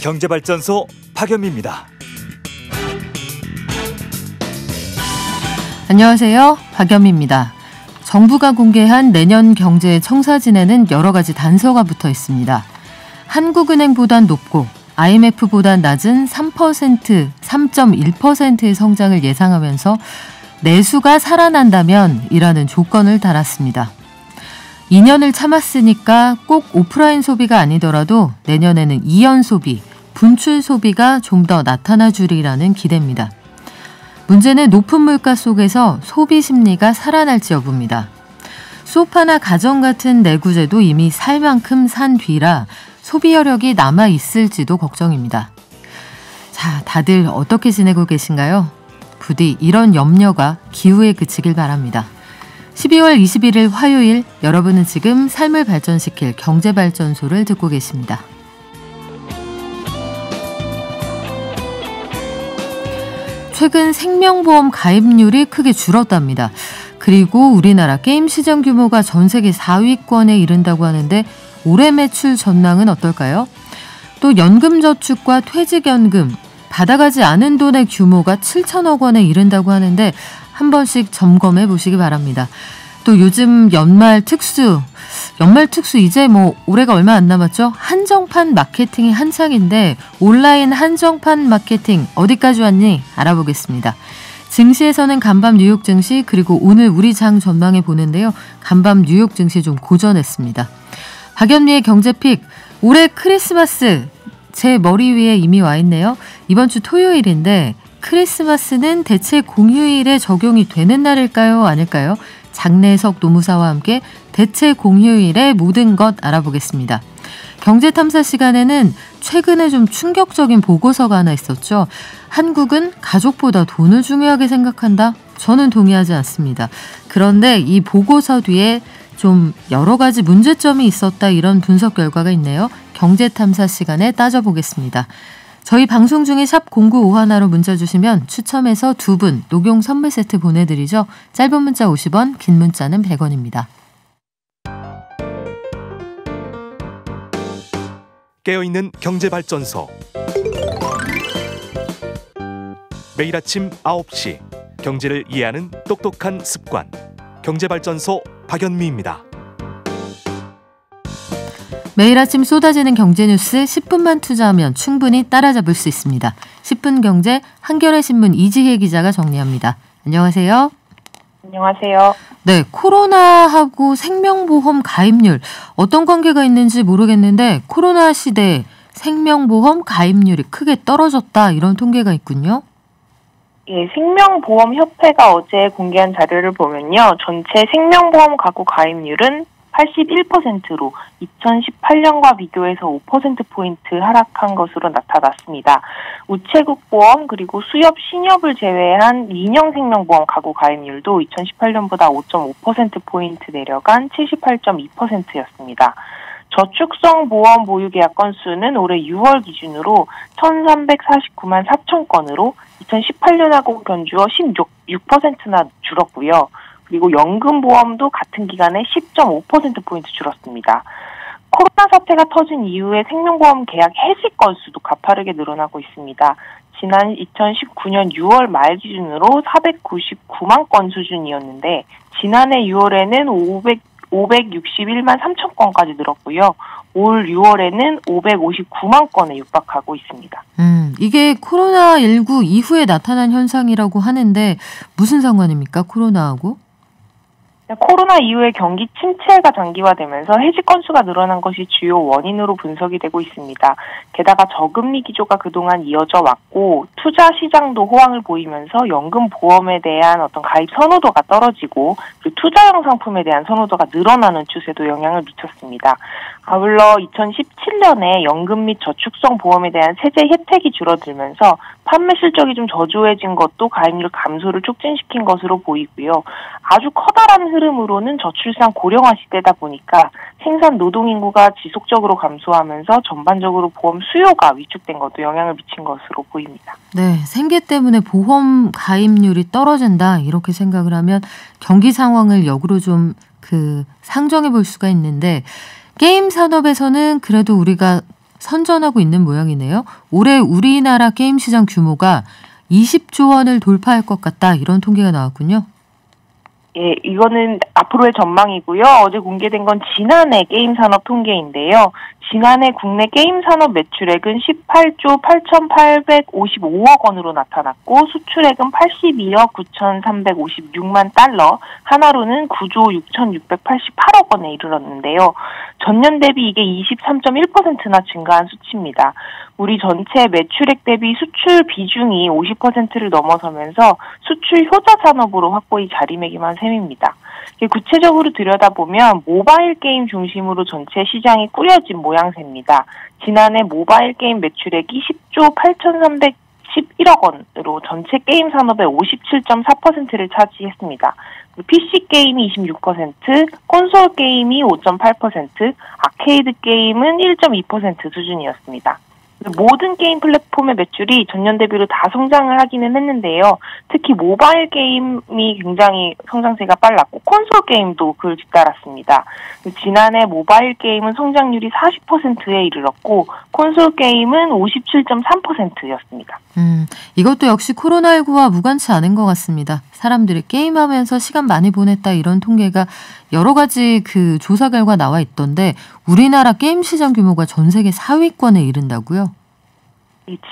경제발전소 박연미입니다. 안녕하세요. 박연미입니다. 정부가 공개한 내년 경제 청사진에는 여러 가지 단서가 붙어 있습니다. 한국은행보단 높고 IMF보단 낮은 3%, 3.1%의 성장을 예상하면서 내수가 살아난다면 이라는 조건을 달았습니다. 2년을 참았으니까 꼭 오프라인 소비가 아니더라도 내년에는 이연 소비, 분출 소비가 좀 더 나타나 주리라는 기대입니다. 문제는 높은 물가 속에서 소비 심리가 살아날지 여부입니다. 소파나 가전 같은 내구재도 이미 살 만큼 산 뒤라 소비 여력이 남아 있을지도 걱정입니다. 자, 다들 어떻게 지내고 계신가요? 부디 이런 염려가 기후에 그치길 바랍니다. 12월 21일 화요일, 여러분은 지금 삶을 발전시킬 경제발전소를 듣고 계십니다. 최근 생명보험 가입률이 크게 줄었답니다. 그리고 우리나라 게임 시장 규모가 전 세계 4위권에 이른다고 하는데 올해 매출 전망은 어떨까요? 또 연금저축과 퇴직연금, 받아가지 않은 돈의 규모가 7천억 원에 이른다고 하는데 한 번씩 점검해 보시기 바랍니다. 또 요즘 연말 특수 이제 올해가 얼마 안 남았죠? 한정판 마케팅이 한창인데 온라인 한정판 마케팅 어디까지 왔니? 알아보겠습니다. 증시에서는 간밤 뉴욕 증시 그리고 오늘 우리 장 전망해 보는데요. 간밤 뉴욕 증시 좀 고전했습니다. 박연미의 경제픽, 올해 크리스마스 제 머리 위에 이미 와 있네요. 이번 주 토요일인데 크리스마스는 대체 공휴일에 적용이 되는 날일까요? 아닐까요? 장래석 노무사와 함께 대체 공휴일의 모든 것 알아보겠습니다. 경제탐사 시간에는 최근에 좀 충격적인 보고서가 하나 있었죠. 한국은 가족보다 돈을 중요하게 생각한다? 저는 동의하지 않습니다. 그런데 이 보고서 뒤에 좀 여러 가지 문제점이 있었다 이런 분석 결과가 있네요. 경제탐사 시간에 따져보겠습니다. 저희 방송 중에 샵 0951로 문자 주시면 추첨해서 2분 녹용 선물 세트 보내드리죠. 짧은 문자 50원, 긴 문자는 100원입니다. 깨어있는 경제발전소. 매일 아침 9시 경제를 이해하는 똑똑한 습관. 경제발전소 박연미입니다. 매일 아침 쏟아지는 경제뉴스 10분만 투자하면 충분히 따라잡을 수 있습니다. 10분 경제 한겨레 신문 이지혜 기자가 정리합니다. 안녕하세요. 안녕하세요. 네, 코로나하고 생명보험 가입률 어떤 관계가 있는지 모르겠는데 코로나 시대에 생명보험 가입률이 크게 떨어졌다 이런 통계가 있군요. 예, 생명보험협회가 어제 공개한 자료를 보면요. 전체 생명보험 가구 가입률은 81%로 2018년과 비교해서 5%포인트 하락한 것으로 나타났습니다. 우체국보험 그리고 수협, 신협을 제외한 민영 생명보험 가구 가입률도 2018년보다 5.5%포인트 내려간 78.2%였습니다. 저축성 보험 보유 계약 건수는 올해 6월 기준으로 1,349만 4천 건으로 2018년하고 견주어 16%나 줄었고요. 그리고 연금보험도 같은 기간에 10.5%포인트 줄었습니다. 코로나 사태가 터진 이후에 생명보험 계약 해지 건수도 가파르게 늘어나고 있습니다. 지난 2019년 6월 말 기준으로 499만 건 수준이었는데 지난해 6월에는 561만 3천 건까지 늘었고요. 올 6월에는 559만 건에 육박하고 있습니다. 이게 코로나19 이후에 나타난 현상이라고 하는데 무슨 상관입니까? 코로나하고? 코로나 이후에 경기 침체가 장기화되면서 해지 건수가 늘어난 것이 주요 원인으로 분석이 되고 있습니다. 게다가 저금리 기조가 그동안 이어져 왔고 투자 시장도 호황을 보이면서 연금 보험에 대한 어떤 가입 선호도가 떨어지고 그리고 투자형 상품에 대한 선호도가 늘어나는 추세도 영향을 미쳤습니다. 아울러 2017년에 연금 및 저축성 보험에 대한 세제 혜택이 줄어들면서 판매 실적이 좀 저조해진 것도 가입률 감소를 촉진시킨 것으로 보이고요. 아주 커다란 흐름으로는 저출산 고령화 시대다 보니까 생산 노동 인구가 지속적으로 감소하면서 전반적으로 보험 수요가 위축된 것도 영향을 미친 것으로 보입니다. 네, 생계 때문에 보험 가입률이 떨어진다 이렇게 생각을 하면 경기 상황을 역으로 좀 상정해 볼 수가 있는데 게임 산업에서는 그래도 우리가 선전하고 있는 모양이네요. 올해 우리나라 게임 시장 규모가 20조 원을 돌파할 것 같다. 이런 통계가 나왔군요. 예, 이거는 앞으로의 전망이고요. 어제 공개된 건 지난해 게임 산업 통계인데요. 지난해 국내 게임 산업 매출액은 18조 8,855억 원으로 나타났고 수출액은 82억 9,356만 달러, 하나로는 9조 6,688억 원에 이르렀는데요. 전년 대비 이게 23.1%나 증가한 수치입니다. 우리 전체 매출액 대비 수출 비중이 50%를 넘어서면서 수출 효자 산업으로 확고히 자리매김한 셈입니다. 구체적으로 들여다보면 모바일 게임 중심으로 전체 시장이 꾸려진 모양새입니다. 지난해 모바일 게임 매출액이 10조 8,311억 원으로 전체 게임 산업의 57.4%를 차지했습니다. PC 게임이 26%, 콘솔 게임이 5.8%, 아케이드 게임은 1.2% 수준이었습니다. 모든 게임 플랫폼의 매출이 전년 대비로 다 성장을 하기는 했는데요. 특히 모바일 게임이 굉장히 성장세가 빨랐고 콘솔 게임도 그를 뒤따랐습니다. 지난해 모바일 게임은 성장률이 40%에 이르렀고 콘솔 게임은 57.3%였습니다. 이것도 역시 코로나19와 무관치 않은 것 같습니다. 사람들이 게임하면서 시간 많이 보냈다 이런 통계가 여러 가지 그 조사 결과 나와 있던데 우리나라 게임 시장 규모가 전 세계 4위권에 이른다고요?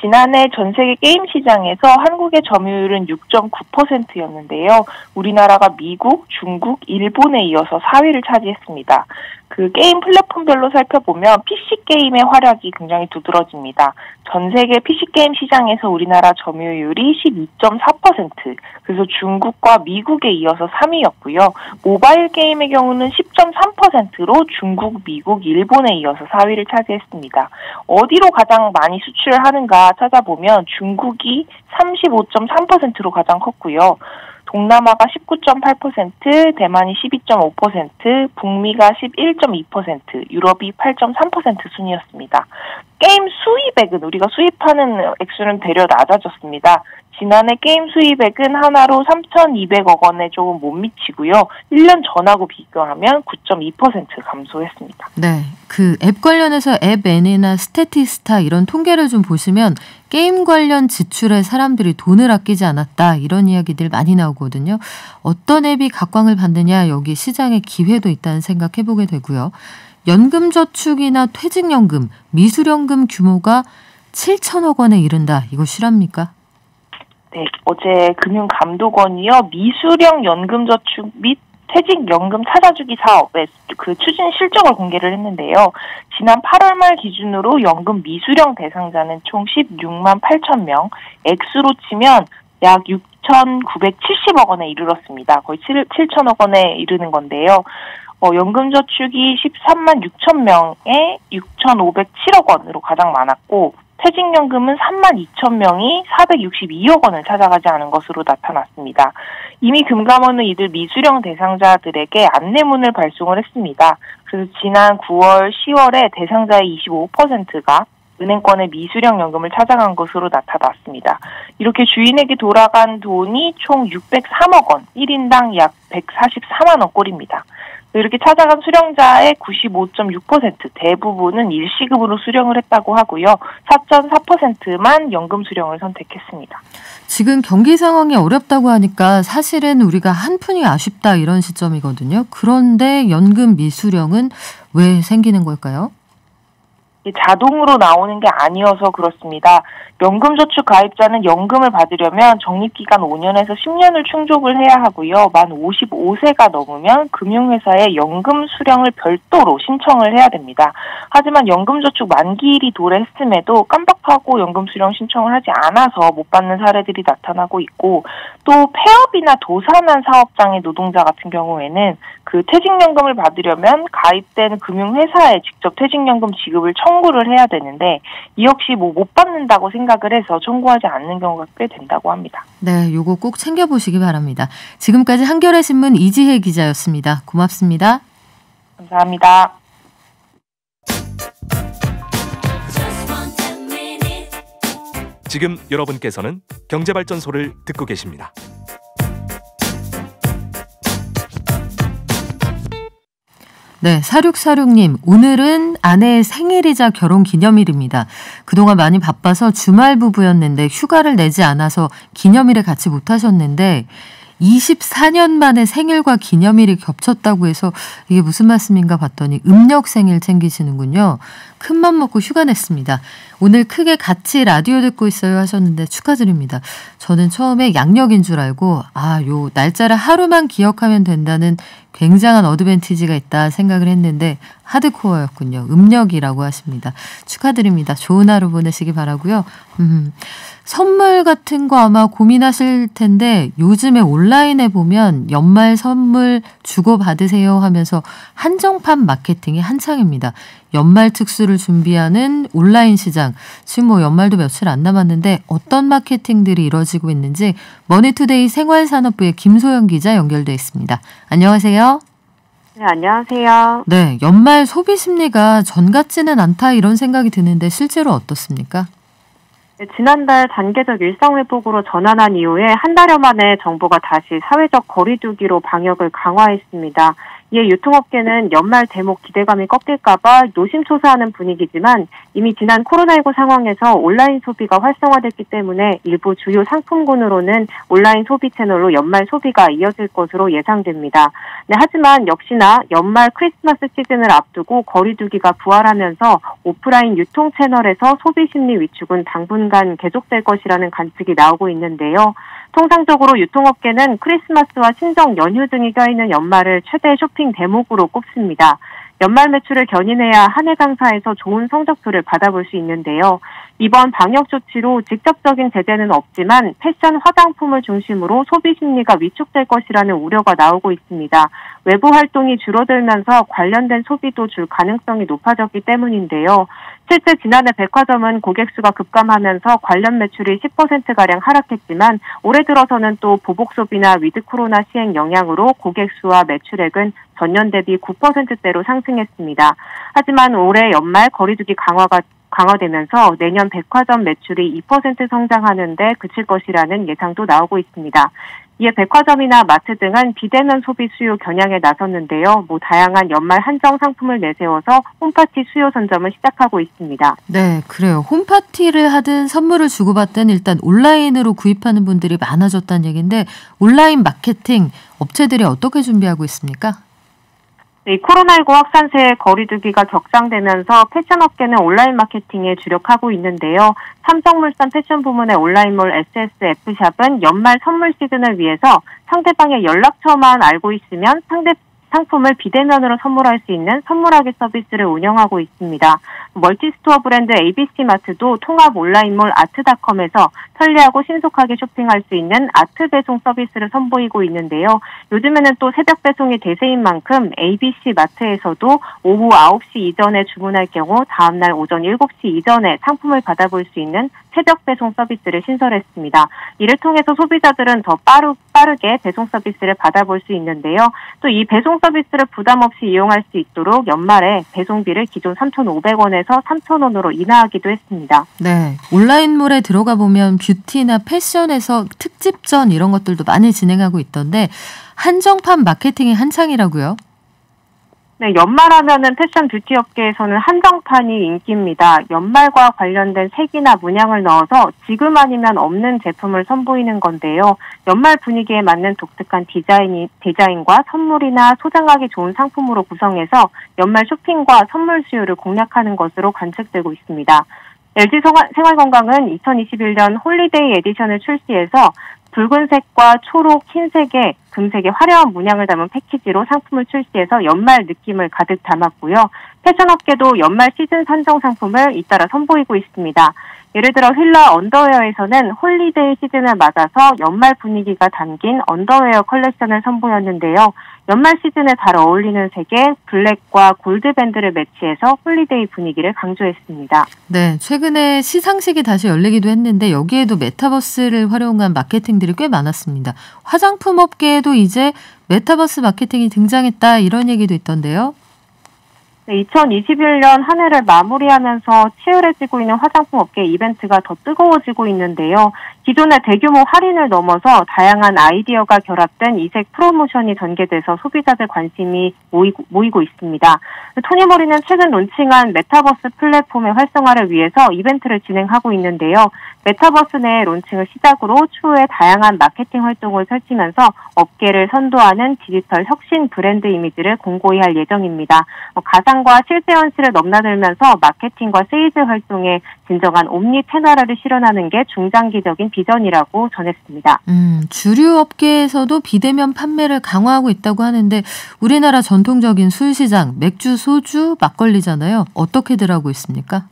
지난해 전 세계 게임 시장에서 한국의 점유율은 6.9%였는데요. 우리나라가 미국, 중국, 일본에 이어서 4위를 차지했습니다. 그 게임 플랫폼별로 살펴보면 PC 게임의 활약이 굉장히 두드러집니다. 전 세계 PC 게임 시장에서 우리나라 점유율이 12.4%, 그래서 중국과 미국에 이어서 3위였고요. 모바일 게임의 경우는 10.3%로 중국, 미국, 일본에 이어서 4위를 차지했습니다. 어디로 가장 많이 수출을 하는가 찾아보면 중국이 35.3%로 가장 컸고요. 동남아가 19.8%, 대만이 12.5%, 북미가 11.2%, 유럽이 8.3% 순이었습니다. 게임 수입액은 우리가 수입하는 액수는 되려 낮아졌습니다. 지난해 게임 수입액은 하나로 3,200억 원에 조금 못 미치고요. 1년 전하고 비교하면 9.2% 감소했습니다. 네, 그 앱 관련해서 앱 N이나 스태티스타 이런 통계를 좀 보시면 게임 관련 지출에 사람들이 돈을 아끼지 않았다 이런 이야기들 많이 나오거든요. 어떤 앱이 각광을 받느냐 여기 시장에 기회도 있다는 생각해보게 되고요. 연금저축이나 퇴직연금, 미수령금 규모가 7천억 원에 이른다. 이거 실합니까? 네, 어제 금융감독원이요 미수령 연금저축 및 퇴직연금 찾아주기 사업의 그 추진 실적을 공개를 했는데요. 지난 8월 말 기준으로 연금 미수령 대상자는 총 16만 8천 명, 액수로 치면 약 6,970억 원에 이르렀습니다. 거의 7천억 원에 이르는 건데요. 연금저축이 13만 6천 명에 6,507억 원으로 가장 많았고 퇴직연금은 3만 2천 명이 462억 원을 찾아가지 않은 것으로 나타났습니다. 이미 금감원은 이들 미수령 대상자들에게 안내문을 발송을 했습니다. 그래서 지난 9월, 10월에 대상자의 25%가 은행권의 미수령 연금을 찾아간 것으로 나타났습니다. 이렇게 주인에게 돌아간 돈이 총 603억 원, 1인당 약 144만 원 꼴입니다. 이렇게 찾아간 수령자의 95.6% 대부분은 일시급으로 수령을 했다고 하고요. 4.4%만 연금 수령을 선택했습니다. 지금 경기 상황이 어렵다고 하니까 사실은 우리가 한푼이 아쉽다 이런 시점이거든요. 그런데 연금 미수령은 왜 생기는 걸까요? 자동으로 나오는 게 아니어서 그렇습니다. 연금저축 가입자는 연금을 받으려면 적립기간 5년에서 10년을 충족을 해야 하고요. 만 55세가 넘으면 금융회사에 연금 수령을 별도로 신청을 해야 됩니다. 하지만 연금저축 만기일이 도래했음에도 깜빡하고 연금 수령 신청을 하지 않아서 못 받는 사례들이 나타나고 있고 또 폐업이나 도산한 사업장의 노동자 같은 경우에는 그 퇴직연금을 받으려면 가입된 금융회사에 직접 퇴직연금 지급을 청구를 해야 되는데 이 역시 못 받는다고 생각을 해서 청구하지 않는 경우가 꽤 된다고 합니다. 네, 요거 꼭 챙겨보시기 바랍니다. 지금까지 한겨레신문 이지혜 기자였습니다. 고맙습니다. 감사합니다. 지금 여러분께서는 경제발전소를 듣고 계십니다. 네, 4646님, 오늘은 아내의 생일이자 결혼 기념일입니다. 그동안 많이 바빠서 주말 부부였는데 휴가를 내지 않아서 기념일에 같이 못하셨는데 24년 만에 생일과 기념일이 겹쳤다고 해서 이게 무슨 말씀인가 봤더니 음력 생일 챙기시는군요. 큰맘 먹고 휴가 냈습니다. 오늘 크게 같이 라디오 듣고 있어요 하셨는데 축하드립니다. 저는 처음에 양력인 줄 알고 요 날짜를 하루만 기억하면 된다는 굉장한 어드밴티지가 있다 생각을 했는데 하드코어였군요. 음력이라고 하십니다. 축하드립니다. 좋은 하루 보내시기 바라고요. 선물 같은 거 아마 고민하실 텐데 요즘에 온라인에 보면 연말 선물 주고받으세요 하면서 한정판 마케팅이 한창입니다. 연말 특수를 준비하는 온라인 시장. 지금 연말도 며칠 안 남았는데 어떤 마케팅들이 이루어지고 있는지 머니투데이 생활산업부의 김소연 기자 연결돼 있습니다. 안녕하세요. 네, 안녕하세요. 네, 연말 소비 심리가 전 같지는 않다 이런 생각이 드는데 실제로 어떻습니까? 네, 지난달 단계적 일상회복으로 전환한 이후에 한 달여 만에 정부가 다시 사회적 거리두기로 방역을 강화했습니다. 이에 유통업계는 연말 대목 기대감이 꺾일까봐 노심초사하는 분위기지만 이미 지난 코로나19 상황에서 온라인 소비가 활성화됐기 때문에 일부 주요 상품군으로는 온라인 소비 채널로 연말 소비가 이어질 것으로 예상됩니다. 네, 하지만 역시나 연말 크리스마스 시즌을 앞두고 거리두기가 부활하면서 오프라인 유통 채널에서 소비 심리 위축은 당분간 계속될 것이라는 관측이 나오고 있는데요. 통상적으로 유통업계는 크리스마스와 신정 연휴 등이 껴있는 연말을 최대 쇼핑 대목으로 꼽습니다. 연말 매출을 견인해야 한 해 강사에서 좋은 성적표를 받아볼 수 있는데요. 이번 방역 조치로 직접적인 제재는 없지만 패션 화장품을 중심으로 소비 심리가 위축될 것이라는 우려가 나오고 있습니다. 외부 활동이 줄어들면서 관련된 소비도 줄 가능성이 높아졌기 때문인데요. 실제 지난해 백화점은 고객 수가 급감하면서 관련 매출이 10%가량 하락했지만 올해 들어서는 또 보복 소비나 위드 코로나 시행 영향으로 고객 수와 매출액은 전년 대비 9%대로 상승했습니다. 하지만 올해 연말 거리두기 강화되면서 내년 백화점 매출이 2% 성장하는 데 그칠 것이라는 예상도 나오고 있습니다. 이에 백화점이나 마트 등은 비대면 소비 수요 겨냥에 나섰는데요. 다양한 연말 한정 상품을 내세워서 홈파티 수요 선점을 시작하고 있습니다. 네, 그래요. 홈파티를 하든 선물을 주고받든 일단 온라인으로 구입하는 분들이 많아졌다는 얘기인데 온라인 마케팅 업체들이 어떻게 준비하고 있습니까? 네, 코로나19 확산세에 거리두기가 격상되면서 패션업계는 온라인 마케팅에 주력하고 있는데요. 삼성물산 패션 부문의 온라인몰 SSF샵은 연말 선물 시즌을 위해서 상대방의 연락처만 알고 있으면 상품을 비대면으로 선물할 수 있는 선물하기 서비스를 운영하고 있습니다. 멀티스토어 브랜드 ABC마트도 통합 온라인몰 아트닷컴에서 편리하고 신속하게 쇼핑할 수 있는 아트 배송 서비스를 선보이고 있는데요. 요즘에는 또 새벽 배송이 대세인 만큼 ABC마트에서도 오후 9시 이전에 주문할 경우 다음날 오전 7시 이전에 상품을 받아볼 수 있는 새벽 배송 서비스를 신설했습니다. 이를 통해서 소비자들은 더 빠르게 배송 서비스를 받아볼 수 있는데요. 또 이 배송 서비스를 부담 없이 이용할 수 있도록 연말에 배송비를 기존 3,500원에서 3,000원으로 인하하기도 했습니다. 네, 온라인몰에 들어가 보면 뷰티나 패션에서 특집전 이런 것들도 많이 진행하고 있던데 한정판 마케팅이 한창이라고요? 네, 연말하면은 패션 뷰티 업계에서는 한정판이 인기입니다. 연말과 관련된 색이나 문양을 넣어서 지금 아니면 없는 제품을 선보이는 건데요. 연말 분위기에 맞는 독특한 디자인과 선물이나 소장하기 좋은 상품으로 구성해서 연말 쇼핑과 선물 수요를 공략하는 것으로 관측되고 있습니다. LG 생활건강은 2021년 홀리데이 에디션을 출시해서 붉은색과 초록, 흰색의 금색의 화려한 문양을 담은 패키지로 상품을 출시해서 연말 느낌을 가득 담았고요. 패션업계도 연말 시즌 산정 상품을 잇따라 선보이고 있습니다. 예를 들어 휠라 언더웨어에서는 홀리데이 시즌을 맞아서 연말 분위기가 담긴 언더웨어 컬렉션을 선보였는데요. 연말 시즌에 잘 어울리는 색의 블랙과 골드 밴드를 매치해서 홀리데이 분위기를 강조했습니다. 네, 최근에 시상식이 다시 열리기도 했는데 여기에도 메타버스를 활용한 마케팅들이 꽤 많았습니다. 화장품 업계에도 이제 메타버스 마케팅이 등장했다 이런 얘기도 있던데요. 네, 2021년 한 해를 마무리하면서 치열해지고 있는 화장품 업계 이벤트가 더 뜨거워지고 있는데요. 기존의 대규모 할인을 넘어서 다양한 아이디어가 결합된 이색 프로모션이 전개돼서 소비자들 관심이 모이고 있습니다. 토니모리는 최근 론칭한 메타버스 플랫폼의 활성화를 위해서 이벤트를 진행하고 있는데요. 메타버스 내 론칭을 시작으로 추후에 다양한 마케팅 활동을 펼치면서 업계를 선도하는 디지털 혁신 브랜드 이미지를 공고히 할 예정입니다. 가상과 실제 현실을 넘나들면서 마케팅과 세일즈 활동에 진정한 옴니 채널화를 실현하는 게 중장기적인 비전이라고 전했습니다. 주류 업계에서도 비대면 판매를 강화하고 있다고 하는데 우리나라 전통적인 술 시장, 맥주, 소주, 막걸리잖아요. 어떻게들 하고 있습니까?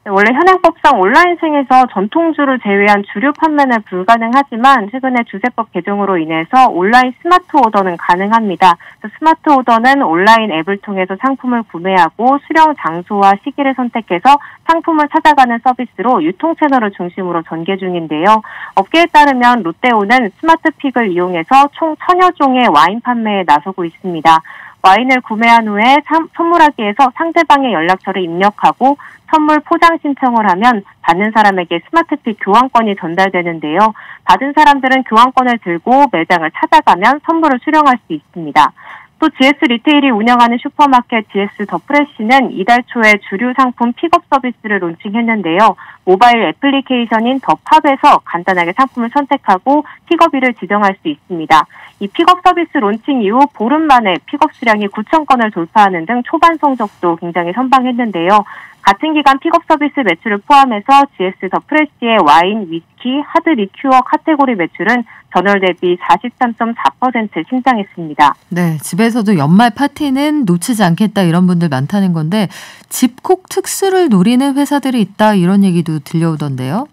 원래 현행법상 온라인상에서 전통주를 제외한 주류 판매는 불가능하지만 최근에 주세법 개정으로 인해서 온라인 스마트 오더는 가능합니다. 스마트 오더는 온라인 앱을 통해서 상품을 구매하고 수령 장소와 시기를 선택해서 상품을 찾아가는 서비스로 유통 채널을 중심으로 전개 중인데요. 업계에 따르면 롯데오는 스마트픽을 이용해서 총 1000여 종의 와인 판매에 나서고 있습니다. 와인을 구매한 후에 선물하기에서 상대방의 연락처를 입력하고 선물 포장 신청을 하면 받는 사람에게 스마트픽 교환권이 전달되는데요. 받은 사람들은 교환권을 들고 매장을 찾아가면 선물을 수령할 수 있습니다. 또 GS 리테일이 운영하는 슈퍼마켓 GS 더 프레시는 이달 초에 주류 상품 픽업 서비스를 론칭했는데요. 모바일 애플리케이션인 더 팝에서 간단하게 상품을 선택하고 픽업일을 지정할 수 있습니다. 이 픽업 서비스 론칭 이후 보름 만에 픽업 수량이 9,000건을 돌파하는 등 초반 성적도 굉장히 선방했는데요. 같은 기간 픽업 서비스 매출을 포함해서 GS 더 프레시의 와인, 위스키, 하드 리큐어 카테고리 매출은 전월 대비 43.4% 신장했습니다. 네, 집에서도 연말 파티는 놓치지 않겠다 이런 분들 많다는 건데 집콕 특수를 노리는 회사들이 있다 이런 얘기도 들려오던데요.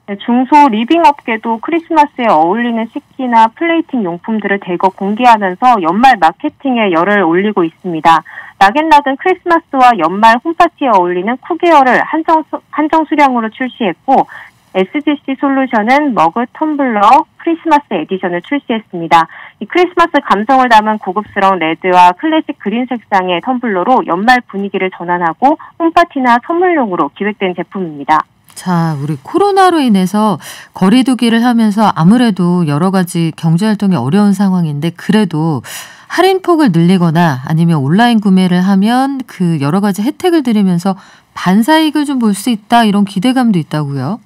네, 중소 리빙 업계도 크리스마스에 어울리는 식기나 플레이팅 용품들을 대거 공개하면서 연말 마케팅에 열을 올리고 있습니다. 락앤락은 크리스마스와 연말 홈파티에 어울리는 쿠게어를 한정 수량으로 출시했고 SGC 솔루션은 머그 텀블러 크리스마스 에디션을 출시했습니다. 이 크리스마스 감성을 담은 고급스러운 레드와 클래식 그린 색상의 텀블러로 연말 분위기를 전환하고 홈파티나 선물용으로 기획된 제품입니다. 자, 우리 코로나로 인해서 거리 두기를 하면서 아무래도 여러 가지 경제활동이 어려운 상황인데 그래도 할인폭을 늘리거나 아니면 온라인 구매를 하면 그 여러 가지 혜택을 드리면서 반사이익을 좀 볼 수 있다 이런 기대감도 있다고요?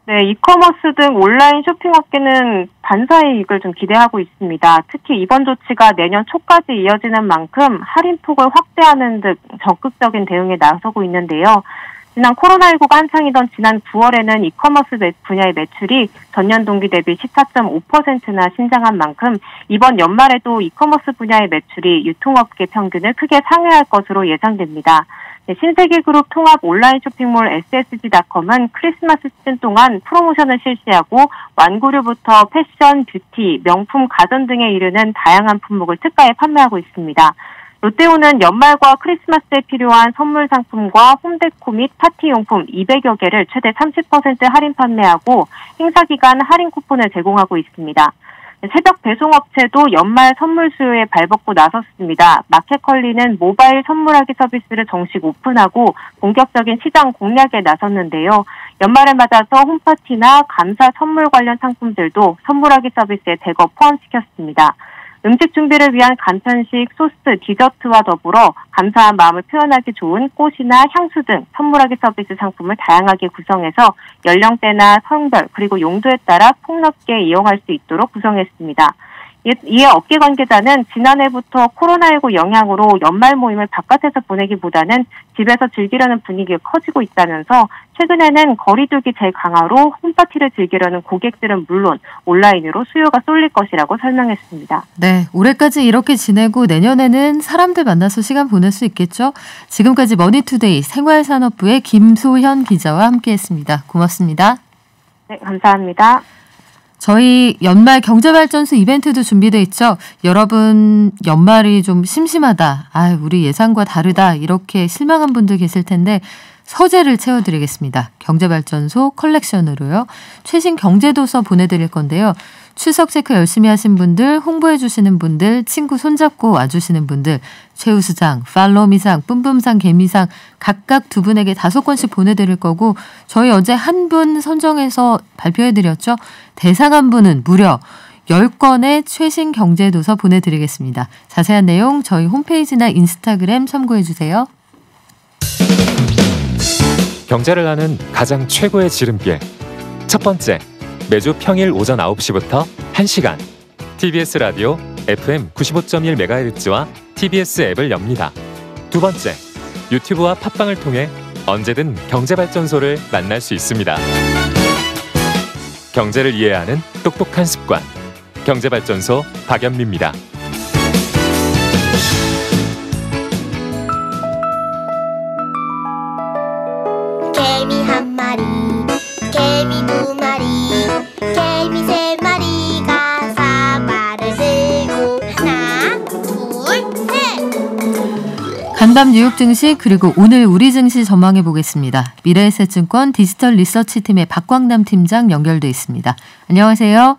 네, 이커머스 등 온라인 쇼핑업계는 반사이익을 좀 기대하고 있습니다. 특히 이번 조치가 내년 초까지 이어지는 만큼 할인폭을 확대하는 등 적극적인 대응에 나서고 있는데요. 지난 코로나19가 한창이던 지난 9월에는 이커머스 분야의 매출이 전년 동기 대비 14.5%나 신장한 만큼 이번 연말에도 이커머스 분야의 매출이 유통업계 평균을 크게 상회할 것으로 예상됩니다. 신세계그룹 통합 온라인 쇼핑몰 SSG닷컴은 크리스마스 시즌 동안 프로모션을 실시하고 완구류부터 패션, 뷰티, 명품, 가전 등에 이르는 다양한 품목을 특가에 판매하고 있습니다. 롯데오는 연말과 크리스마스에 필요한 선물 상품과 홈데코 및 파티용품 200여 개를 최대 30% 할인 판매하고 행사 기간 할인 쿠폰을 제공하고 있습니다. 새벽 배송업체도 연말 선물 수요에 발벗고 나섰습니다. 마켓컬리는 모바일 선물하기 서비스를 정식 오픈하고 본격적인 시장 공략에 나섰는데요. 연말을 맞아서 홈파티나 감사 선물 관련 상품들도 선물하기 서비스에 대거 포함시켰습니다. 음식 준비를 위한 간편식, 소스, 디저트와 더불어 감사한 마음을 표현하기 좋은 꽃이나 향수 등 선물하기 서비스 상품을 다양하게 구성해서 연령대나 성별 그리고 용도에 따라 폭넓게 이용할 수 있도록 구성했습니다. 이에 업계 관계자는 지난해부터 코로나19 영향으로 연말 모임을 바깥에서 보내기보다는 집에서 즐기려는 분위기가 커지고 있다면서 최근에는 거리두기 재강화로 홈파티를 즐기려는 고객들은 물론 온라인으로 수요가 쏠릴 것이라고 설명했습니다. 네, 올해까지 이렇게 지내고 내년에는 사람들 만나서 시간 보낼 수 있겠죠? 지금까지 머니투데이 생활산업부의 김소현 기자와 함께했습니다. 고맙습니다. 네, 감사합니다. 저희 연말 경제발전소 이벤트도 준비돼 있죠. 여러분 연말이 좀 심심하다. 우리 예상과 다르다. 이렇게 실망한 분들 계실 텐데 서재를 채워드리겠습니다. 경제발전소 컬렉션으로요. 최신 경제도서 보내드릴 건데요. 추석 체크 열심히 하신 분들, 홍보해주시는 분들, 친구 손잡고 와주시는 분들, 최우수상, 팔로미상, 뿜뿜상, 개미상 각각 2분에게 5권씩 보내드릴 거고 저희 어제 한 분 선정해서 발표해드렸죠. 대상 한 분은 무려 10권의 최신 경제도서 보내드리겠습니다. 자세한 내용 저희 홈페이지나 인스타그램 참고해주세요. 경제를 아는 가장 최고의 지름길. 첫 번째, 매주 평일 오전 9시부터 1시간 TBS 라디오 FM 95.1MHz와 TBS 앱을 엽니다. 두 번째, 유튜브와 팟빵을 통해 언제든 경제발전소를 만날 수 있습니다. 경제를 이해하는 똑똑한 습관. 경제발전소 박연미입니다. 개미 한 마리, 개미 두 마리, 개미 세 마리가 사과를 들고 하나, 둘, 셋. 간밤 뉴욕 증시 그리고 오늘 우리 증시 전망해 보겠습니다. 미래에셋증권 디지털 리서치팀의 박광남 팀장 연결돼 있습니다. 안녕하세요.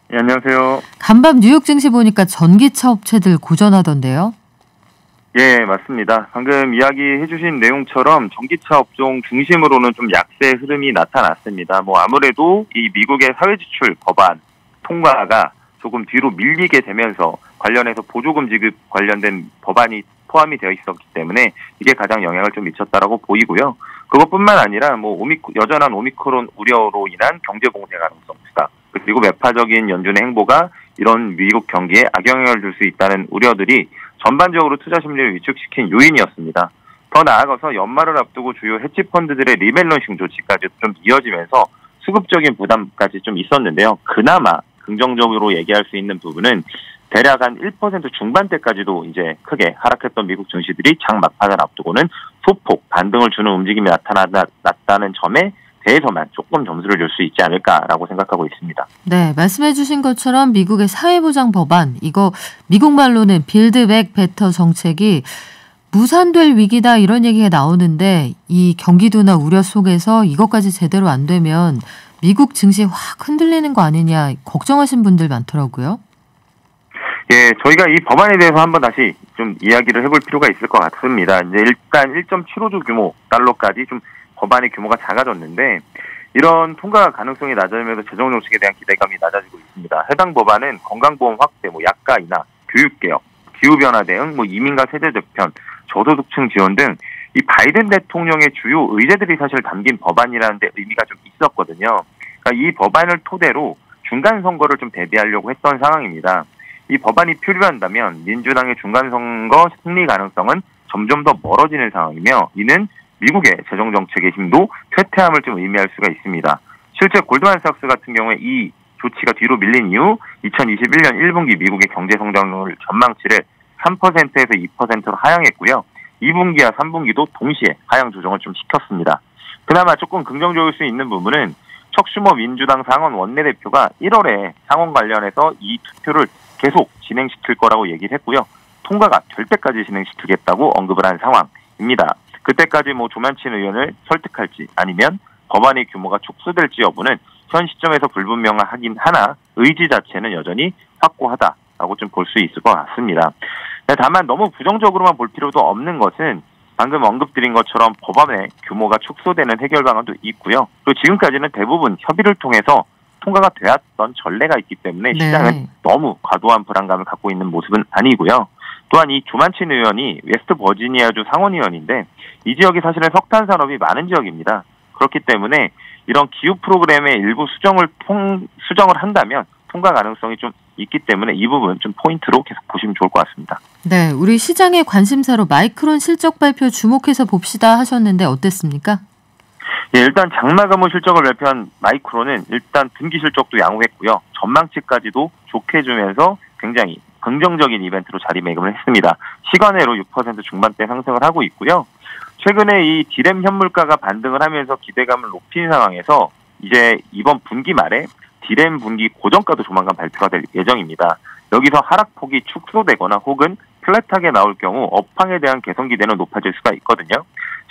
네, 안녕하세요. 간밤 뉴욕 증시 보니까 전기차 업체들 고전하던데요. 예, 맞습니다. 방금 이야기해 주신 내용처럼 전기차 업종 중심으로는 좀 약세 흐름이 나타났습니다. 아무래도 이 미국의 사회지출 법안 통과가 조금 뒤로 밀리게 되면서 관련해서 보조금 지급 관련된 법안이 포함이 되어 있었기 때문에 이게 가장 영향을 좀 미쳤다라고 보이고요. 그것뿐만 아니라 여전한 오미크론 우려로 인한 경제 봉쇄 가능성 부각, 그리고 매파적인 연준의 행보가 이런 미국 경기에 악영향을 줄 수 있다는 우려들이 전반적으로 투자 심리를 위축시킨 요인이었습니다. 더 나아가서 연말을 앞두고 주요 해치펀드들의 리밸런싱 조치까지 좀 이어지면서 수급적인 부담까지 좀 있었는데요. 그나마 긍정적으로 얘기할 수 있는 부분은 대략 한 1% 중반대까지도 이제 크게 하락했던 미국 증시들이 장 막판을 앞두고는 소폭 반등을 주는 움직임이 나타났다는 점에 대해서만 조금 점수를 줄 수 있지 않을까라고 생각하고 있습니다. 네, 말씀해 주신 것처럼 미국의 사회보장 법안, 이거 미국 말로는 빌드백 베터 정책이 무산될 위기다 이런 얘기가 나오는데 이 경기도나 우려 속에서 이것까지 제대로 안 되면 미국 증시 확 흔들리는 거 아니냐 걱정하신 분들 많더라고요. 예, 저희가 이 법안에 대해서 한번 다시 좀 이야기를 해볼 필요가 있을 것 같습니다. 이제 일단 1.75조 규모 달러까지 좀 법안의 규모가 작아졌는데 이런 통과 가능성이 낮아지면서 재정 정책에 대한 기대감이 낮아지고 있습니다. 해당 법안은 건강보험 확대, 약가 인하, 교육개혁, 기후변화 대응, 이민과 세대 재편, 저소득층 지원 등 이 바이든 대통령의 주요 의제들이 사실 담긴 법안이라는 데 의미가 좀 있었거든요. 그러니까 이 법안을 토대로 중간 선거를 좀 대비하려고 했던 상황입니다. 이 법안이 표류한다면 민주당의 중간 선거 승리 가능성은 점점 더 멀어지는 상황이며 이는 미국의 재정 정책의 힘도 쇠퇴함을 좀 의미할 수가 있습니다. 실제 골드만삭스 같은 경우에 이 조치가 뒤로 밀린 이후 2021년 1분기 미국의 경제 성장률 전망치를 3%에서 2%로 하향했고요. 2분기와 3분기도 동시에 하향 조정을 좀 시켰습니다. 그나마 조금 긍정적일 수 있는 부분은 척 슈머 민주당 상원 원내대표가 1월에 상원 관련해서 이 투표를 계속 진행시킬 거라고 얘기를 했고요. 통과가 될 때까지 진행시키겠다고 언급을 한 상황입니다. 그때까지 조만친 의원을 설득할지 아니면 법안의 규모가 축소될지 여부는 현 시점에서 불분명하긴 하나 의지 자체는 여전히 확고하다라고 좀 볼 수 있을 것 같습니다. 다만 너무 부정적으로만 볼 필요도 없는 것은 방금 언급드린 것처럼 법안의 규모가 축소되는 해결 방안도 있고요. 그리고 지금까지는 대부분 협의를 통해서 통과가 되었던 전례가 있기 때문에 시장은 너무 과도한 불안감을 갖고 있는 모습은 아니고요. 또한 이 조만친 의원이 웨스트 버지니아주 상원의원인데 이 지역이 사실은 석탄 산업이 많은 지역입니다. 그렇기 때문에 이런 기후 프로그램의 일부 수정을 한다면 통과 가능성이 좀 있기 때문에 이 부분 좀 포인트로 계속 보시면 좋을 것 같습니다. 네, 우리 시장의 관심사로 마이크론 실적 발표 주목해서 봅시다 하셨는데 어땠습니까? 예, 일단 장마감호 실적을 발표한 마이크론은 일단 분기 실적도 양호했고요. 전망치까지도 좋게 주면서 굉장히 긍정적인 이벤트로 자리매김을 했습니다. 시간외로 6% 중반대 상승을 하고 있고요. 최근에 이 디램 현물가가 반등을 하면서 기대감을 높인 상황에서 이제 이번 분기 말에 디램 분기 고정가도 조만간 발표가 될 예정입니다. 여기서 하락폭이 축소되거나 혹은 플랫하게 나올 경우 업황에 대한 개선 기대는 높아질 수가 있거든요.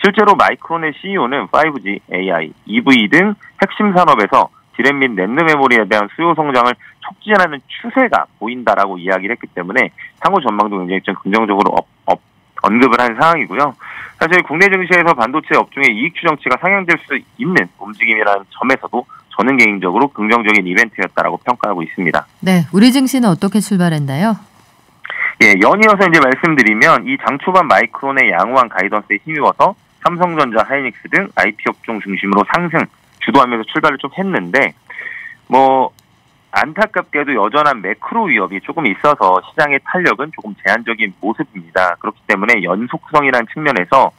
실제로 마이크론의 CEO는 5G, AI, EV 등 핵심 산업에서 디램 및 낸드 메모리에 대한 수요 성장을 촉진하는 추세가 보인다라고 이야기를 했기 때문에 향후 전망도 굉장히 좀 긍정적으로 언급을 한 상황이고요. 사실 국내 증시에서 반도체 업종의 이익 추정치가 상향될 수 있는 움직임이라는 점에서도 저는 개인적으로 긍정적인 이벤트였다라고 평가하고 있습니다. 네, 우리 증시는 어떻게 출발했나요? 예, 연이어서 이제 말씀드리면 이 장 초반 마이크론의 양호한 가이던스에 힘입어서 삼성전자, 하이닉스 등 IT 업종 중심으로 상승 주도하면서 출발을 좀 했는데 안타깝게도 여전한 매크로 위협이 조금 있어서 시장의 탄력은 조금 제한적인 모습입니다. 그렇기 때문에 연속성이라는 측면에서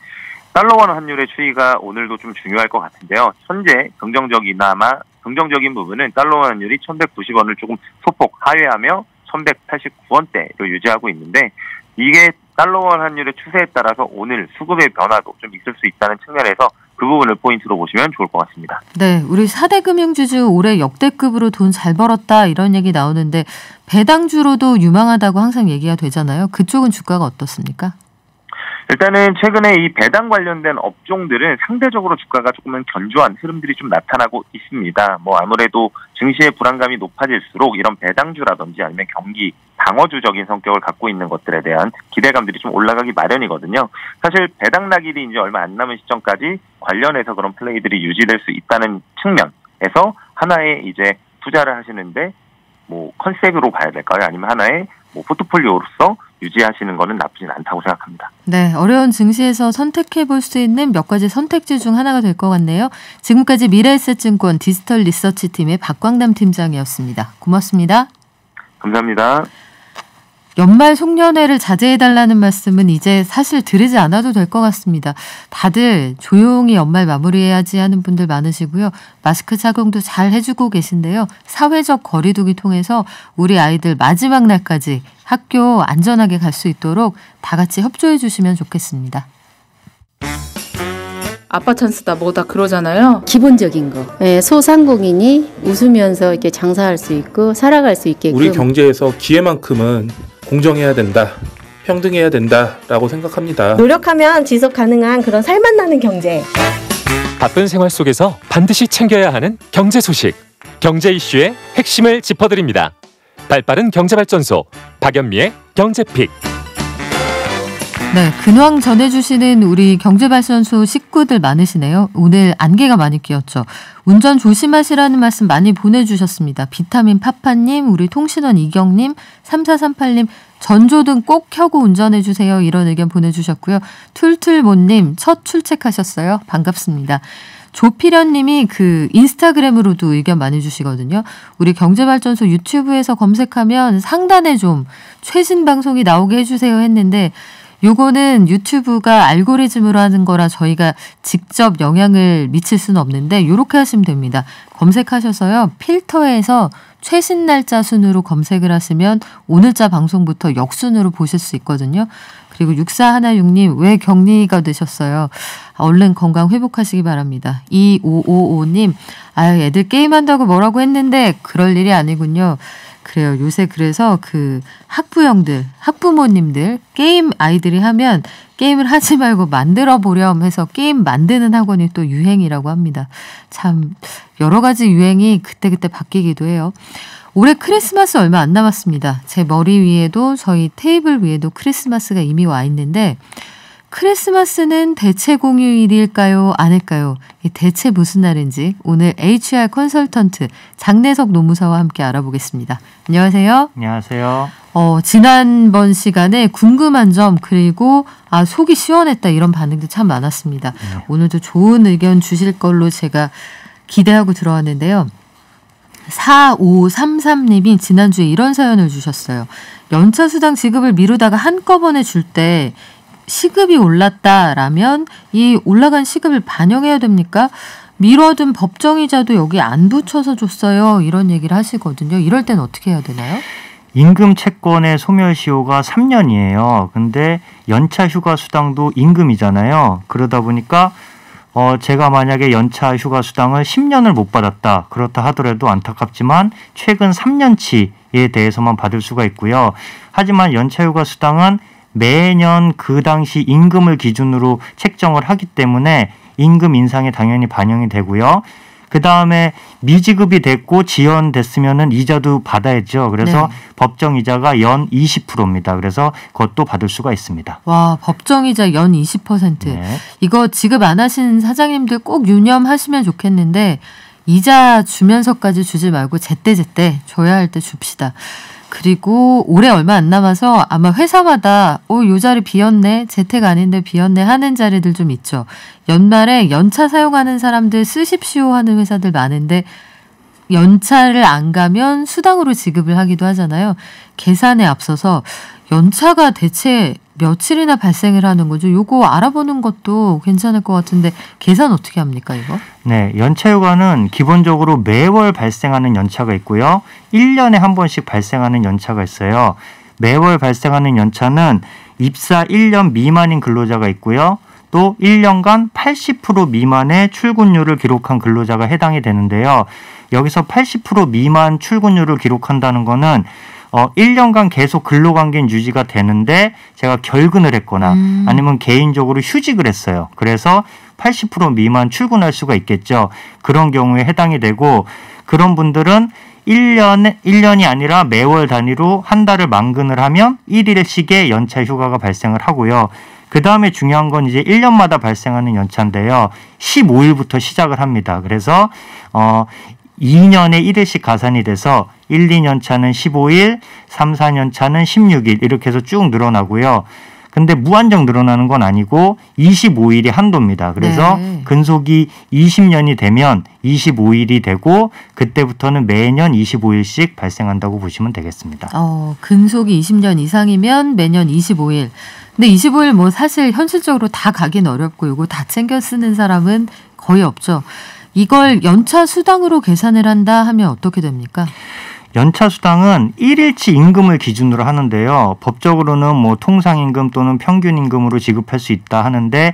달러원 환율의 추이가 오늘도 좀 중요할 것 같은데요. 현재 긍정적인 부분은 달러원 환율이 1,190원을 조금 소폭 하회하며 1,189원대로 유지하고 있는데 이게 달러원 환율의 추세에 따라서 오늘 수급의 변화도 좀 있을 수 있다는 측면에서 그 부분을 포인트로 보시면 좋을 것 같습니다. 네, 우리 4대 금융주 중 올해 역대급으로 돈 잘 벌었다 이런 얘기 나오는데 배당주로도 유망하다고 항상 얘기가 되잖아요. 그쪽은 주가가 어떻습니까? 일단은 최근에 이 배당 관련된 업종들은 상대적으로 주가가 조금은 견조한 흐름들이 좀 나타나고 있습니다. 아무래도 증시의 불안감이 높아질수록 이런 배당주라든지 아니면 경기 방어주적인 성격을 갖고 있는 것들에 대한 기대감들이 좀 올라가기 마련이거든요. 사실 배당 낙일이 이제 얼마 안 남은 시점까지 관련해서 그런 플레이들이 유지될 수 있다는 측면에서 하나의 이제 투자를 하시는데 컨셉으로 봐야 될까요? 아니면 하나의 포트폴리오로서 유지하시는 거는 나쁘진 않다고 생각합니다. 네, 어려운 증시에서 선택해 볼 수 있는 몇 가지 선택지 중 하나가 될 것 같네요. 지금까지 미래에셋증권 디지털 리서치 팀의 박광남 팀장이었습니다. 고맙습니다. 감사합니다. 연말 송년회를 자제해달라는 말씀은 이제 사실 드리지 않아도 될 것 같습니다. 다들 조용히 연말 마무리해야지 하는 분들 많으시고요. 마스크 착용도 잘 해주고 계신데요. 사회적 거리두기 통해서 우리 아이들 마지막 날까지 학교 안전하게 갈 수 있도록 다 같이 협조해 주시면 좋겠습니다. 아빠 찬스다 뭐다 그러잖아요. 기본적인 거. 네, 소상공인이 웃으면서 이렇게 장사할 수 있고 살아갈 수 있게끔. 우리 경제에서 기회만큼은 공정해야 된다, 평등해야 된다라고 생각합니다. 노력하면 지속 가능한 그런 살맛 나는 경제. 바쁜 생활 속에서 반드시 챙겨야 하는 경제 소식, 경제 이슈의 핵심을 짚어드립니다. 발빠른 경제발전소 박연미의 경제픽. 네, 근황 전해주시는 우리 경제발전소 식구들 많으시네요. 오늘 안개가 많이 끼었죠. 운전 조심하시라는 말씀 많이 보내주셨습니다. 비타민 파파님, 우리 통신원 이경님, 3438님, 전조등 꼭 켜고 운전해주세요. 이런 의견 보내주셨고요. 툴툴모님, 첫 출첵하셨어요. 반갑습니다. 조필현님이 인스타그램으로도 의견 많이 주시거든요. 우리 경제발전소 유튜브에서 검색하면 상단에 좀 최신 방송이 나오게 해주세요 했는데 요거는 유튜브가 알고리즘으로 하는 거라 저희가 직접 영향을 미칠 수는 없는데 요렇게 하시면 됩니다. 검색하셔서요. 필터에서 최신 날짜 순으로 검색을 하시면 오늘자 방송부터 역순으로 보실 수 있거든요. 그리고 6416님 왜 격리가 되셨어요? 얼른 건강 회복하시기 바랍니다. 2555님 애들 게임한다고 뭐라고 했는데 그럴 일이 아니군요. 그래요. 요새 그래서 학부모님들 게임 아이들이 하면 게임을 하지 말고 만들어 보렴 해서 게임 만드는 학원이 또 유행이라고 합니다. 참 여러 가지 유행이 그때그때 바뀌기도 해요. 올해 크리스마스 얼마 안 남았습니다. 제 머리 위에도 저희 테이블 위에도 크리스마스가 이미 와 있는데 크리스마스는 대체 공휴일일까요? 아닐까요? 대체 무슨 날인지 오늘 HR 컨설턴트 장내석 노무사와 함께 알아보겠습니다. 안녕하세요. 안녕하세요. 지난번 시간에 궁금한 점 그리고 속이 시원했다 이런 반응도 참 많았습니다. 네. 오늘도 좋은 의견 주실 걸로 제가 기대하고 들어왔는데요. 4533님이 지난주에 이런 사연을 주셨어요. 연차 수당 지급을 미루다가 한꺼번에 줄 때 시급이 올랐다라면 이 올라간 시급을 반영해야 됩니까? 미뤄둔 법정이자도 여기 안 붙여서 줬어요. 이런 얘기를 하시거든요. 이럴 땐 어떻게 해야 되나요? 임금 채권의 소멸시효가 3년이에요. 근데 연차 휴가 수당도 임금이잖아요. 그러다 보니까 제가 만약에 연차 휴가 수당을 10년을 못 받았다. 그렇다 하더라도 안타깝지만 최근 3년치에 대해서만 받을 수가 있고요. 하지만 연차 휴가 수당은 매년 그 당시 임금을 기준으로 책정을 하기 때문에 임금 인상에 당연히 반영이 되고요. 그 다음에 미지급이 됐고 지연됐으면은 이자도 받아야죠. 그래서 네. 법정 이자가 연 20%입니다. 그래서 그것도 받을 수가 있습니다. 와, 법정이자 연 20%. 네. 이거 지급 안 하신 사장님들 꼭 유념하시면 좋겠는데 이자 주면서까지 주지 말고 제때제때 줘야 할 때 줍시다. 그리고 올해 얼마 안 남아서 아마 회사마다 요 자리 비었네, 재택 아닌데 비었네 하는 자리들 좀 있죠. 연말에 연차 사용하는 사람들 쓰십시오 하는 회사들 많은데 연차를 안 가면 수당으로 지급을 하기도 하잖아요. 계산에 앞서서 연차가 대체 며칠이나 발생을 하는 거죠? 요거 알아보는 것도 괜찮을 것 같은데 계산 어떻게 합니까, 이거? 네, 연차휴가는 기본적으로 매월 발생하는 연차가 있고요. 1년에 한 번씩 발생하는 연차가 있어요. 매월 발생하는 연차는 입사 1년 미만인 근로자가 있고요. 또 1년간 80% 미만의 출근율을 기록한 근로자가 해당이 되는데요. 여기서 80% 미만 출근율을 기록한다는 거는 1년간 계속 근로관계는 유지가 되는데 제가 결근을 했거나 아니면 개인적으로 휴직을 했어요. 그래서 80% 미만 출근할 수가 있겠죠. 그런 경우에 해당이 되고 그런 분들은 1년이 아니라 매월 단위로 한 달을 만근을 하면 1일씩의 연차 휴가가 발생을 하고요. 그 다음에 중요한 건 이제 1년마다 발생하는 연차인데요. 15일부터 시작을 합니다. 그래서 2년에 1일씩 가산이 돼서 1, 2년 차는 15일, 3, 4년 차는 16일 이렇게 해서 쭉 늘어나고요. 근데 무한정 늘어나는 건 아니고 25일이 한도입니다. 그래서 네. 근속이 20년이 되면 25일이 되고 그때부터는 매년 25일씩 발생한다고 보시면 되겠습니다. 근속이 20년 이상이면 매년 25일. 근데 25일 뭐 사실 현실적으로 다 가긴 어렵고 이거 다 챙겨 쓰는 사람은 거의 없죠. 이걸 연차 수당으로 계산을 한다 하면 어떻게 됩니까? 연차 수당은 1일치 임금을 기준으로 하는데요. 법적으로는 뭐 통상임금 또는 평균임금으로 지급할 수 있다 하는데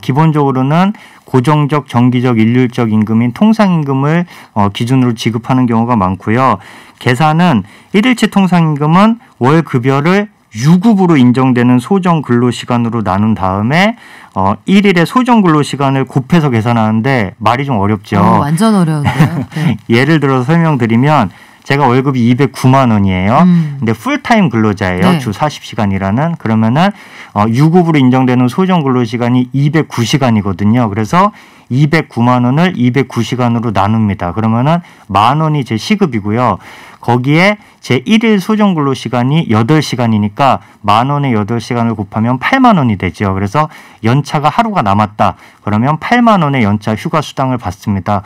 기본적으로는 고정적, 정기적, 일률적 임금인 통상임금을 기준으로 지급하는 경우가 많고요. 계산은 1일치 통상임금은 월 급여를 유급으로 인정되는 소정 근로시간으로 나눈 다음에 1일의 소정 근로시간을 곱해서 계산하는데 말이 좀 어렵죠. 완전 어려운데요. 네. 예를 들어서 설명드리면 제가 월급이 209만 원이에요. 근데 풀타임 근로자예요. 네. 주 40시간이라는. 그러면은 유급으로 인정되는 소정 근로시간이 209시간이거든요. 그래서 209만 원을 209시간으로 나눕니다. 그러면은 10,000원이 제 시급이고요. 거기에 제 1일 소정 근로 시간이 8시간이니까 10,000원에 8시간을 곱하면 8만 원이 되죠. 그래서 연차가 하루가 남았다. 그러면 8만 원의 연차 휴가 수당을 받습니다.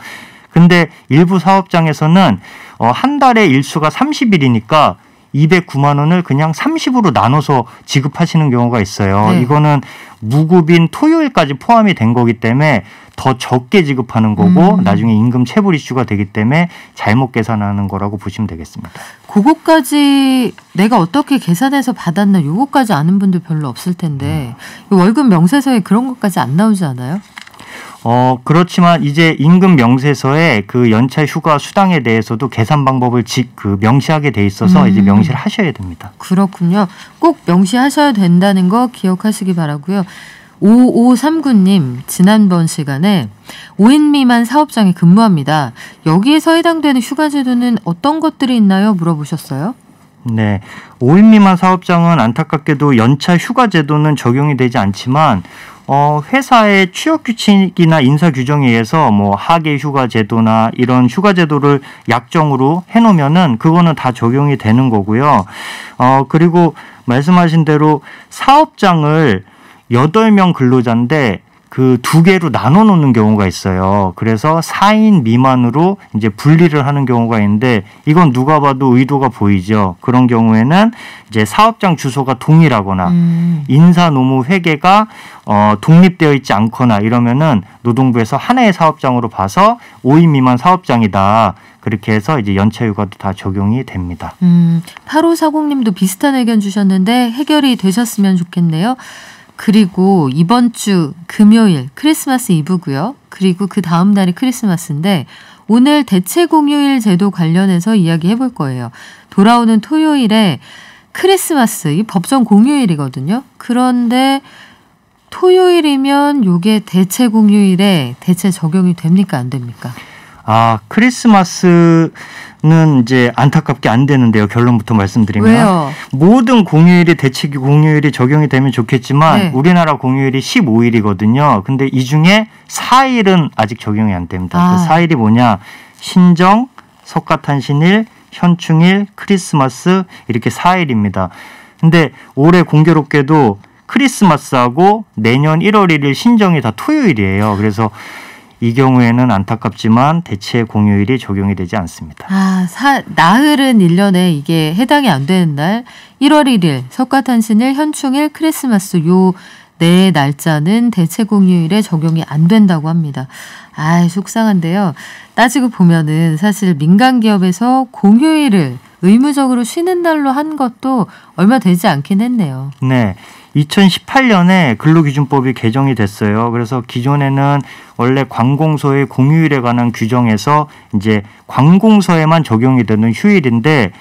근데 일부 사업장에서는 한 달에 일수가 30일이니까 209만 원을 그냥 30으로 나눠서 지급하시는 경우가 있어요. 네. 이거는 무급인 토요일까지 포함이 된 거기 때문에 더 적게 지급하는 거고 나중에 임금 체불 이슈가 되기 때문에 잘못 계산하는 거라고 보시면 되겠습니다. 그거까지 내가 어떻게 계산해서 받았나 요거까지 아는 분들 별로 없을 텐데 월급 명세서에 그런 것까지 안 나오지 않아요? 그렇지만 이제 임금 명세서에 그 연차 휴가 수당에 대해서도 계산 방법을 명시하게 돼 있어서 이제 명시를 하셔야 됩니다. 그렇군요. 꼭 명시하셔야 된다는 거 기억하시기 바라고요. 5539님 지난번 시간에 5인 미만 사업장에 근무합니다. 여기에서 해당되는 휴가 제도는 어떤 것들이 있나요? 물어보셨어요. 네, 5인 미만 사업장은 안타깝게도 연차 휴가 제도는 적용이 되지 않지만 회사의 취업 규칙이나 인사 규정에 의해서 뭐 하계 휴가 제도나 이런 휴가 제도를 약정으로 해놓으면은 그거는 다 적용이 되는 거고요. 그리고 말씀하신 대로 사업장을 8명 근로자인데 그 2개로 나눠 놓는 경우가 있어요. 그래서 4인 미만으로 이제 분리를 하는 경우가 있는데 이건 누가 봐도 의도가 보이죠. 그런 경우에는 이제 사업장 주소가 동일하거나 인사 노무 회계가 독립되어 있지 않거나 이러면은 노동부에서 하나의 사업장으로 봐서 5인 미만 사업장이다. 그렇게 해서 이제 연차 휴가도 다 적용이 됩니다. 8540님도 비슷한 의견 주셨는데 해결이 되셨으면 좋겠네요. 그리고 이번 주 금요일 크리스마스 이브고요. 그리고 그 다음 날이 크리스마스인데 오늘 대체 공휴일 제도 관련해서 이야기해 볼 거예요. 돌아오는 토요일에 크리스마스 이 법정 공휴일이거든요. 그런데 토요일이면 요게 대체 공휴일에 대체 적용이 됩니까 안 됩니까? 크리스마스는 이제 안타깝게 안 되는데요. 결론부터 말씀드리면. 왜요? 모든 공휴일이 대체 공휴일이 적용이 되면 좋겠지만 네. 우리나라 공휴일이 15일이거든요. 근데 이 중에 4일은 아직 적용이 안 됩니다. 그 4일이 뭐냐? 신정, 석가탄신일, 현충일, 크리스마스 이렇게 4일입니다. 근데 올해 공교롭게도 크리스마스하고 내년 1월 1일 신정이 다 토요일이에요. 그래서 이 경우에는 안타깝지만 대체 공휴일이 적용이 되지 않습니다. 나흘은 1년에 이게 해당이 안 되는 날 1월 1일, 석가탄신일, 현충일, 크리스마스 요 네 날짜는 대체 공휴일에 적용이 안 된다고 합니다. 속상한데요. 따지고 보면은 사실 민간 기업에서 공휴일을 의무적으로 쉬는 날로 한 것도 얼마 되지 않긴 했네요. 네. 2018년에 근로기준법이 개정이 됐어요. 그래서 기존에는 원래 관공서의 공휴일에 관한 규정에서 이제 관공서에만 적용이 되는 휴일인데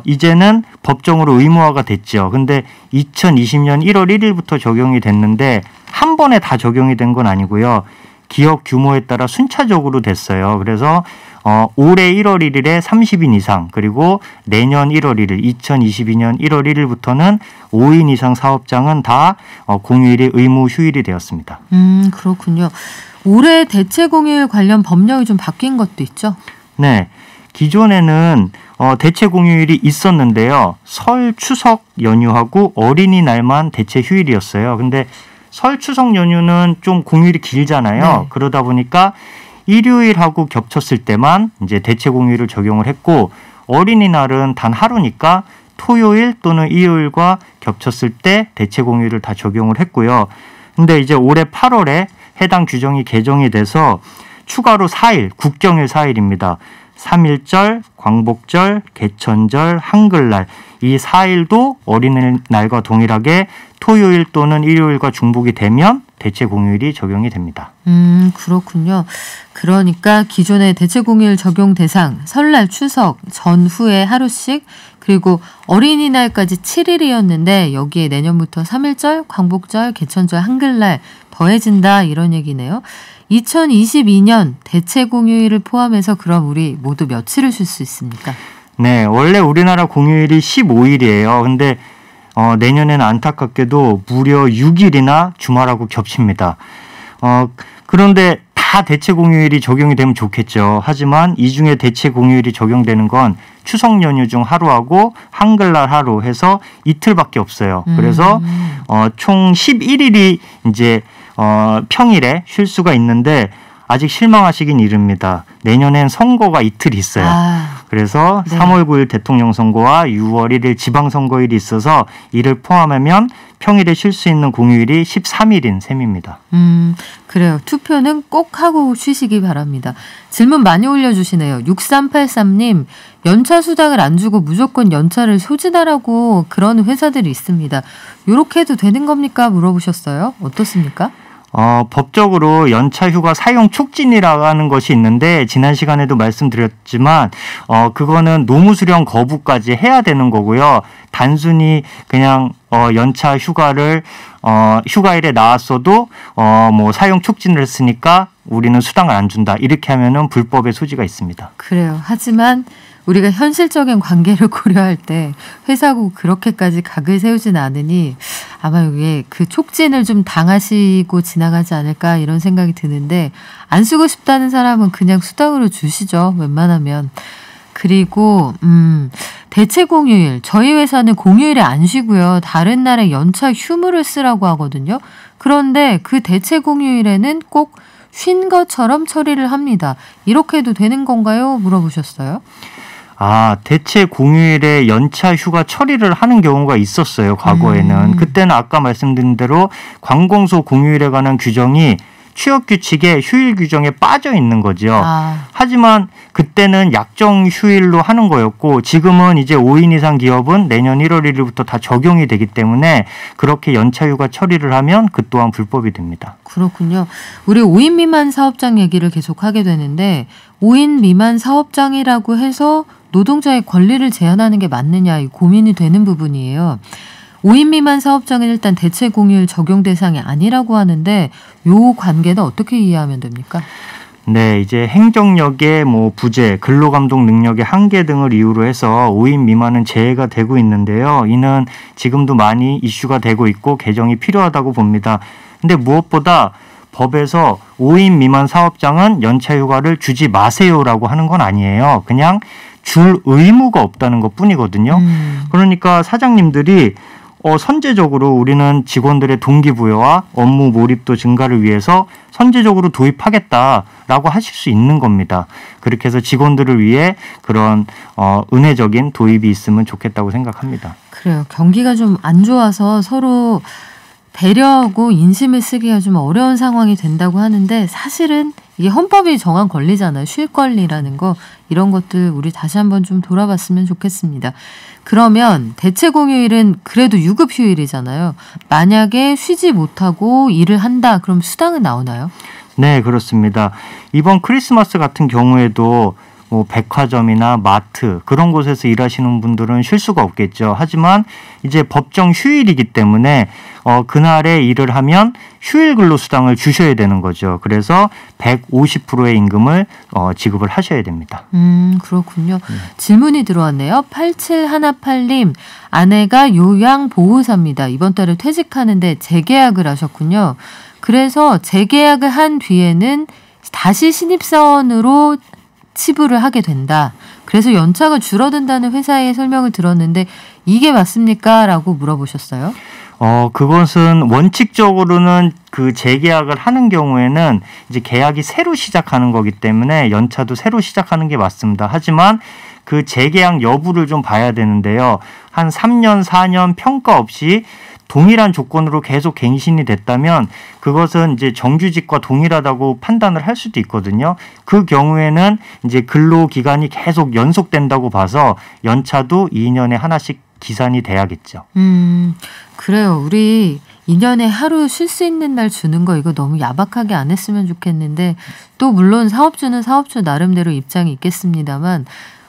이제는 법정으로 의무화가 됐죠. 근데 2020년 1월 1일부터 적용이 됐는데 한 번에 다 적용이 된 건 아니고요. 기업 규모에 따라 순차적으로 됐어요. 그래서 올해 1월 1일에 30인 이상 그리고 내년 1월 1일 2022년 1월 1일부터는 5인 이상 사업장은 다 공휴일이 의무 휴일이 되었습니다. 그렇군요. 올해 대체 공휴일 관련 법령이 좀 바뀐 것도 있죠? 네. 기존에는 대체 공휴일이 있었는데요. 설, 추석 연휴하고 어린이날만 대체 휴일이었어요. 근데 설, 추석 연휴는 좀 공휴일이 길잖아요. 네. 그러다 보니까 일요일하고 겹쳤을 때만 이제 대체 공휴일을 적용을 했고 어린이날은 단 하루니까 토요일 또는 일요일과 겹쳤을 때 대체 공휴일을 다 적용을 했고요. 근데 이제 올해 8월에 해당 규정이 개정이 돼서 추가로 4일, 국경일 4일입니다. 3.1절, 광복절, 개천절, 한글날 이 4일도 어린이날과 동일하게 토요일 또는 일요일과 중복이 되면 대체 공휴일이 적용이 됩니다. 그렇군요. 그러니까 기존의 대체 공휴일 적용 대상 설날, 추석 전후에 하루씩 그리고 어린이날까지 7일이었는데 여기에 내년부터 3.1절, 광복절, 개천절, 한글날 더해진다 이런 얘기네요. 2022년 대체 공휴일을 포함해서 그럼 우리 모두 며칠을 쉴 수 있습니까? 네, 원래 우리나라 공휴일이 15일이에요. 근데 내년에는 안타깝게도 무려 6일이나 주말하고 겹칩니다. 그런데 다 대체 공휴일이 적용이 되면 좋겠죠. 하지만 이 중에 대체 공휴일이 적용되는 건 추석 연휴 중 하루하고 한글날 하루 해서 이틀밖에 없어요. 그래서 총 11일이 이제 평일에 쉴 수가 있는데 아직 실망하시긴 이릅니다. 내년엔 선거가 이틀 있어요. 그래서 네. 3월 9일 대통령 선거와 6월 1일 지방선거일이 있어서 이를 포함하면 평일에 쉴 수 있는 공휴일이 13일인 셈입니다. 그래요. 투표는 꼭 하고 쉬시기 바랍니다. 질문 많이 올려주시네요. 6383님, 연차 수당을 안 주고 무조건 연차를 소진하라고 그러는 회사들이 있습니다. 이렇게 해도 되는 겁니까? 물어보셨어요. 어떻습니까? 법적으로 연차 휴가 사용 촉진이라는 것이 있는데 지난 시간에도 말씀드렸지만 그거는 노무 수령 거부까지 해야 되는 거고요. 단순히 그냥 연차 휴가를 휴가일에 나왔어도 뭐 사용 촉진을 했으니까 우리는 수당을 안 준다. 이렇게 하면은 불법의 소지가 있습니다. 그래요. 하지만 우리가 현실적인 관계를 고려할 때 회사고 그렇게까지 각을 세우진 않으니 아마 이게 그 촉진을 좀 당하시고 지나가지 않을까 이런 생각이 드는데 안 쓰고 싶다는 사람은 그냥 수당으로 주시죠. 웬만하면. 그리고 대체 공휴일. 저희 회사는 공휴일에 안 쉬고요. 다른 날에 연차 휴무를 쓰라고 하거든요. 그런데 그 대체 공휴일에는 꼭 쉰 것처럼 처리를 합니다. 이렇게 해도 되는 건가요? 물어보셨어요. 대체 공휴일에 연차 휴가 처리를 하는 경우가 있었어요. 과거에는. 그때는 아까 말씀드린 대로 관공서 공휴일에 관한 규정이 취업규칙에 휴일 규정에 빠져 있는 거죠. 하지만 그때는 약정 휴일로 하는 거였고 지금은 이제 5인 이상 기업은 내년 1월 1일부터 다 적용이 되기 때문에 그렇게 연차 휴가 처리를 하면 그 또한 불법이 됩니다. 그렇군요. 우리 5인 미만 사업장 얘기를 계속 하게 되는데 5인 미만 사업장이라고 해서 노동자의 권리를 제한하는 게 맞느냐 이 고민이 되는 부분이에요. 5인 미만 사업장은 일단 대체 공휴일 적용 대상이 아니라고 하는데 요 관계는 어떻게 이해하면 됩니까? 네, 이제 행정력의 부재, 근로감독 능력의 한계 등을 이유로 해서 5인 미만은 제외가 되고 있는데요. 이는 지금도 많이 이슈가 되고 있고 개정이 필요하다고 봅니다. 근데 무엇보다 법에서 5인 미만 사업장은 연차 휴가를 주지 마세요라고 하는 건 아니에요. 그냥 줄 의무가 없다는 것 뿐이거든요. 그러니까 사장님들이 선제적으로 우리는 직원들의 동기부여와 업무 몰입도 증가를 위해서 선제적으로 도입하겠다라고 하실 수 있는 겁니다. 그렇게 해서 직원들을 위해 그런 은혜적인 도입이 있으면 좋겠다고 생각합니다. 그래요. 경기가 좀 안 좋아서 서로 배려하고 인심을 쓰기가 좀 어려운 상황이 된다고 하는데 사실은 이게 헌법이 정한 권리잖아요. 쉴 권리라는 거. 이런 것들 우리 다시 한번 좀 돌아봤으면 좋겠습니다. 그러면 대체 공휴일은 그래도 유급 휴일이잖아요. 만약에 쉬지 못하고 일을 한다. 그럼 수당은 나오나요? 네, 그렇습니다. 이번 크리스마스 같은 경우에도 백화점이나 마트 그런 곳에서 일하시는 분들은 쉴 수가 없겠죠. 하지만 이제 법정 휴일이기 때문에 그날에 일을 하면 휴일 근로수당을 주셔야 되는 거죠. 그래서 150%의 임금을 지급을 하셔야 됩니다. 그렇군요. 질문이 들어왔네요. 8718님, 아내가 요양보호사입니다. 이번 달에 퇴직하는데 재계약을 하셨군요. 그래서 재계약을 한 뒤에는 다시 신입사원으로 치부를 하게 된다. 그래서 연차가 줄어든다는 회사의 설명을 들었는데 이게 맞습니까? 라고 물어보셨어요. 그것은 원칙적으로는 그 재계약을 하는 경우에는 이제 계약이 새로 시작하는 거기 때문에 연차도 새로 시작하는 게 맞습니다. 하지만 그 재계약 여부를 좀 봐야 되는데요. 한 3년, 4년 평가 없이 동일한 조건으로 계속 갱신이 됐다면 그것은 이제 정규직과 동일하다고 판단을 할 수도 있거든요. 그 경우에는 이제 근로 기간이 계속 연속된다고 봐서 연차도 2년에 하나씩 기산이 돼야겠죠. 그래요. 우리 2년에 하루 쉴 수 있는 날 주는 거 이거 너무 야박하게 안 했으면 좋겠는데 또 물론 사업주는 사업주 나름대로 입장이 있겠습니다만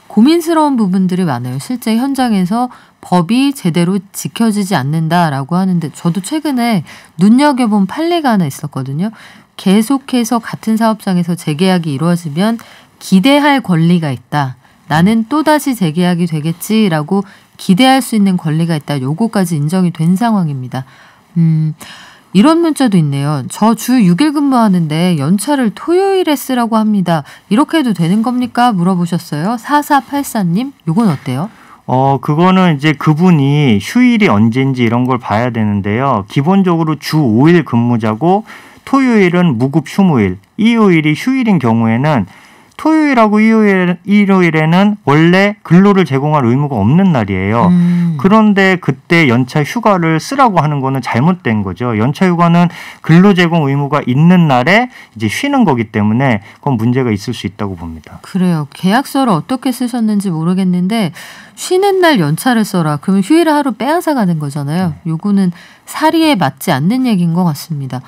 고민스러운 부분들이 많아요. 실제 현장에서 법이 제대로 지켜지지 않는다라고 하는데 저도 최근에 눈여겨본 판례가 하나 있었거든요. 계속해서 같은 사업장에서 재계약이 이루어지면 기대할 권리가 있다. 나는 또다시 재계약이 되겠지라고 기대할 수 있는 권리가 있다. 요거까지 인정이 된 상황입니다. 이런 문자도 있네요. 저 주 6일 근무하는데 연차를 토요일에 쓰라고 합니다. 이렇게 해도 되는 겁니까? 물어보셨어요. 4484님, 요건 어때요? 그거는 이제 그분이 휴일이 언제인지 이런 걸 봐야 되는데요. 기본적으로 주 5일 근무자고 토요일은 무급 휴무일, 일요일이 휴일인 경우에는 토요일하고 일요일에는 원래 근로를 제공할 의무가 없는 날이에요. 그런데 그때 연차 휴가를 쓰라고 하는 거는 잘못된 거죠. 연차 휴가는 근로 제공 의무가 있는 날에 이제 쉬는 거기 때문에 그건 문제가 있을 수 있다고 봅니다. 그래요. 계약서를 어떻게 쓰셨는지 모르겠는데 쉬는 날 연차를 써라. 그러면 휴일을 하루 빼앗아가는 거잖아요. 요거는 사리에 맞지 않는 얘기인 것 같습니다.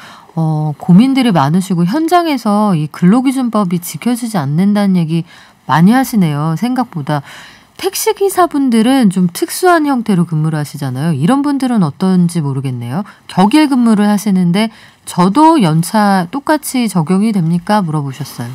고민들이 많으시고 현장에서 이 근로기준법이 지켜지지 않는다는 얘기 많이 하시네요. 생각보다. 택시기사분들은 좀 특수한 형태로 근무를 하시잖아요. 이런 분들은 어떤지 모르겠네요. 격일 근무를 하시는데 저도 연차 똑같이 적용이 됩니까? 물어보셨어요.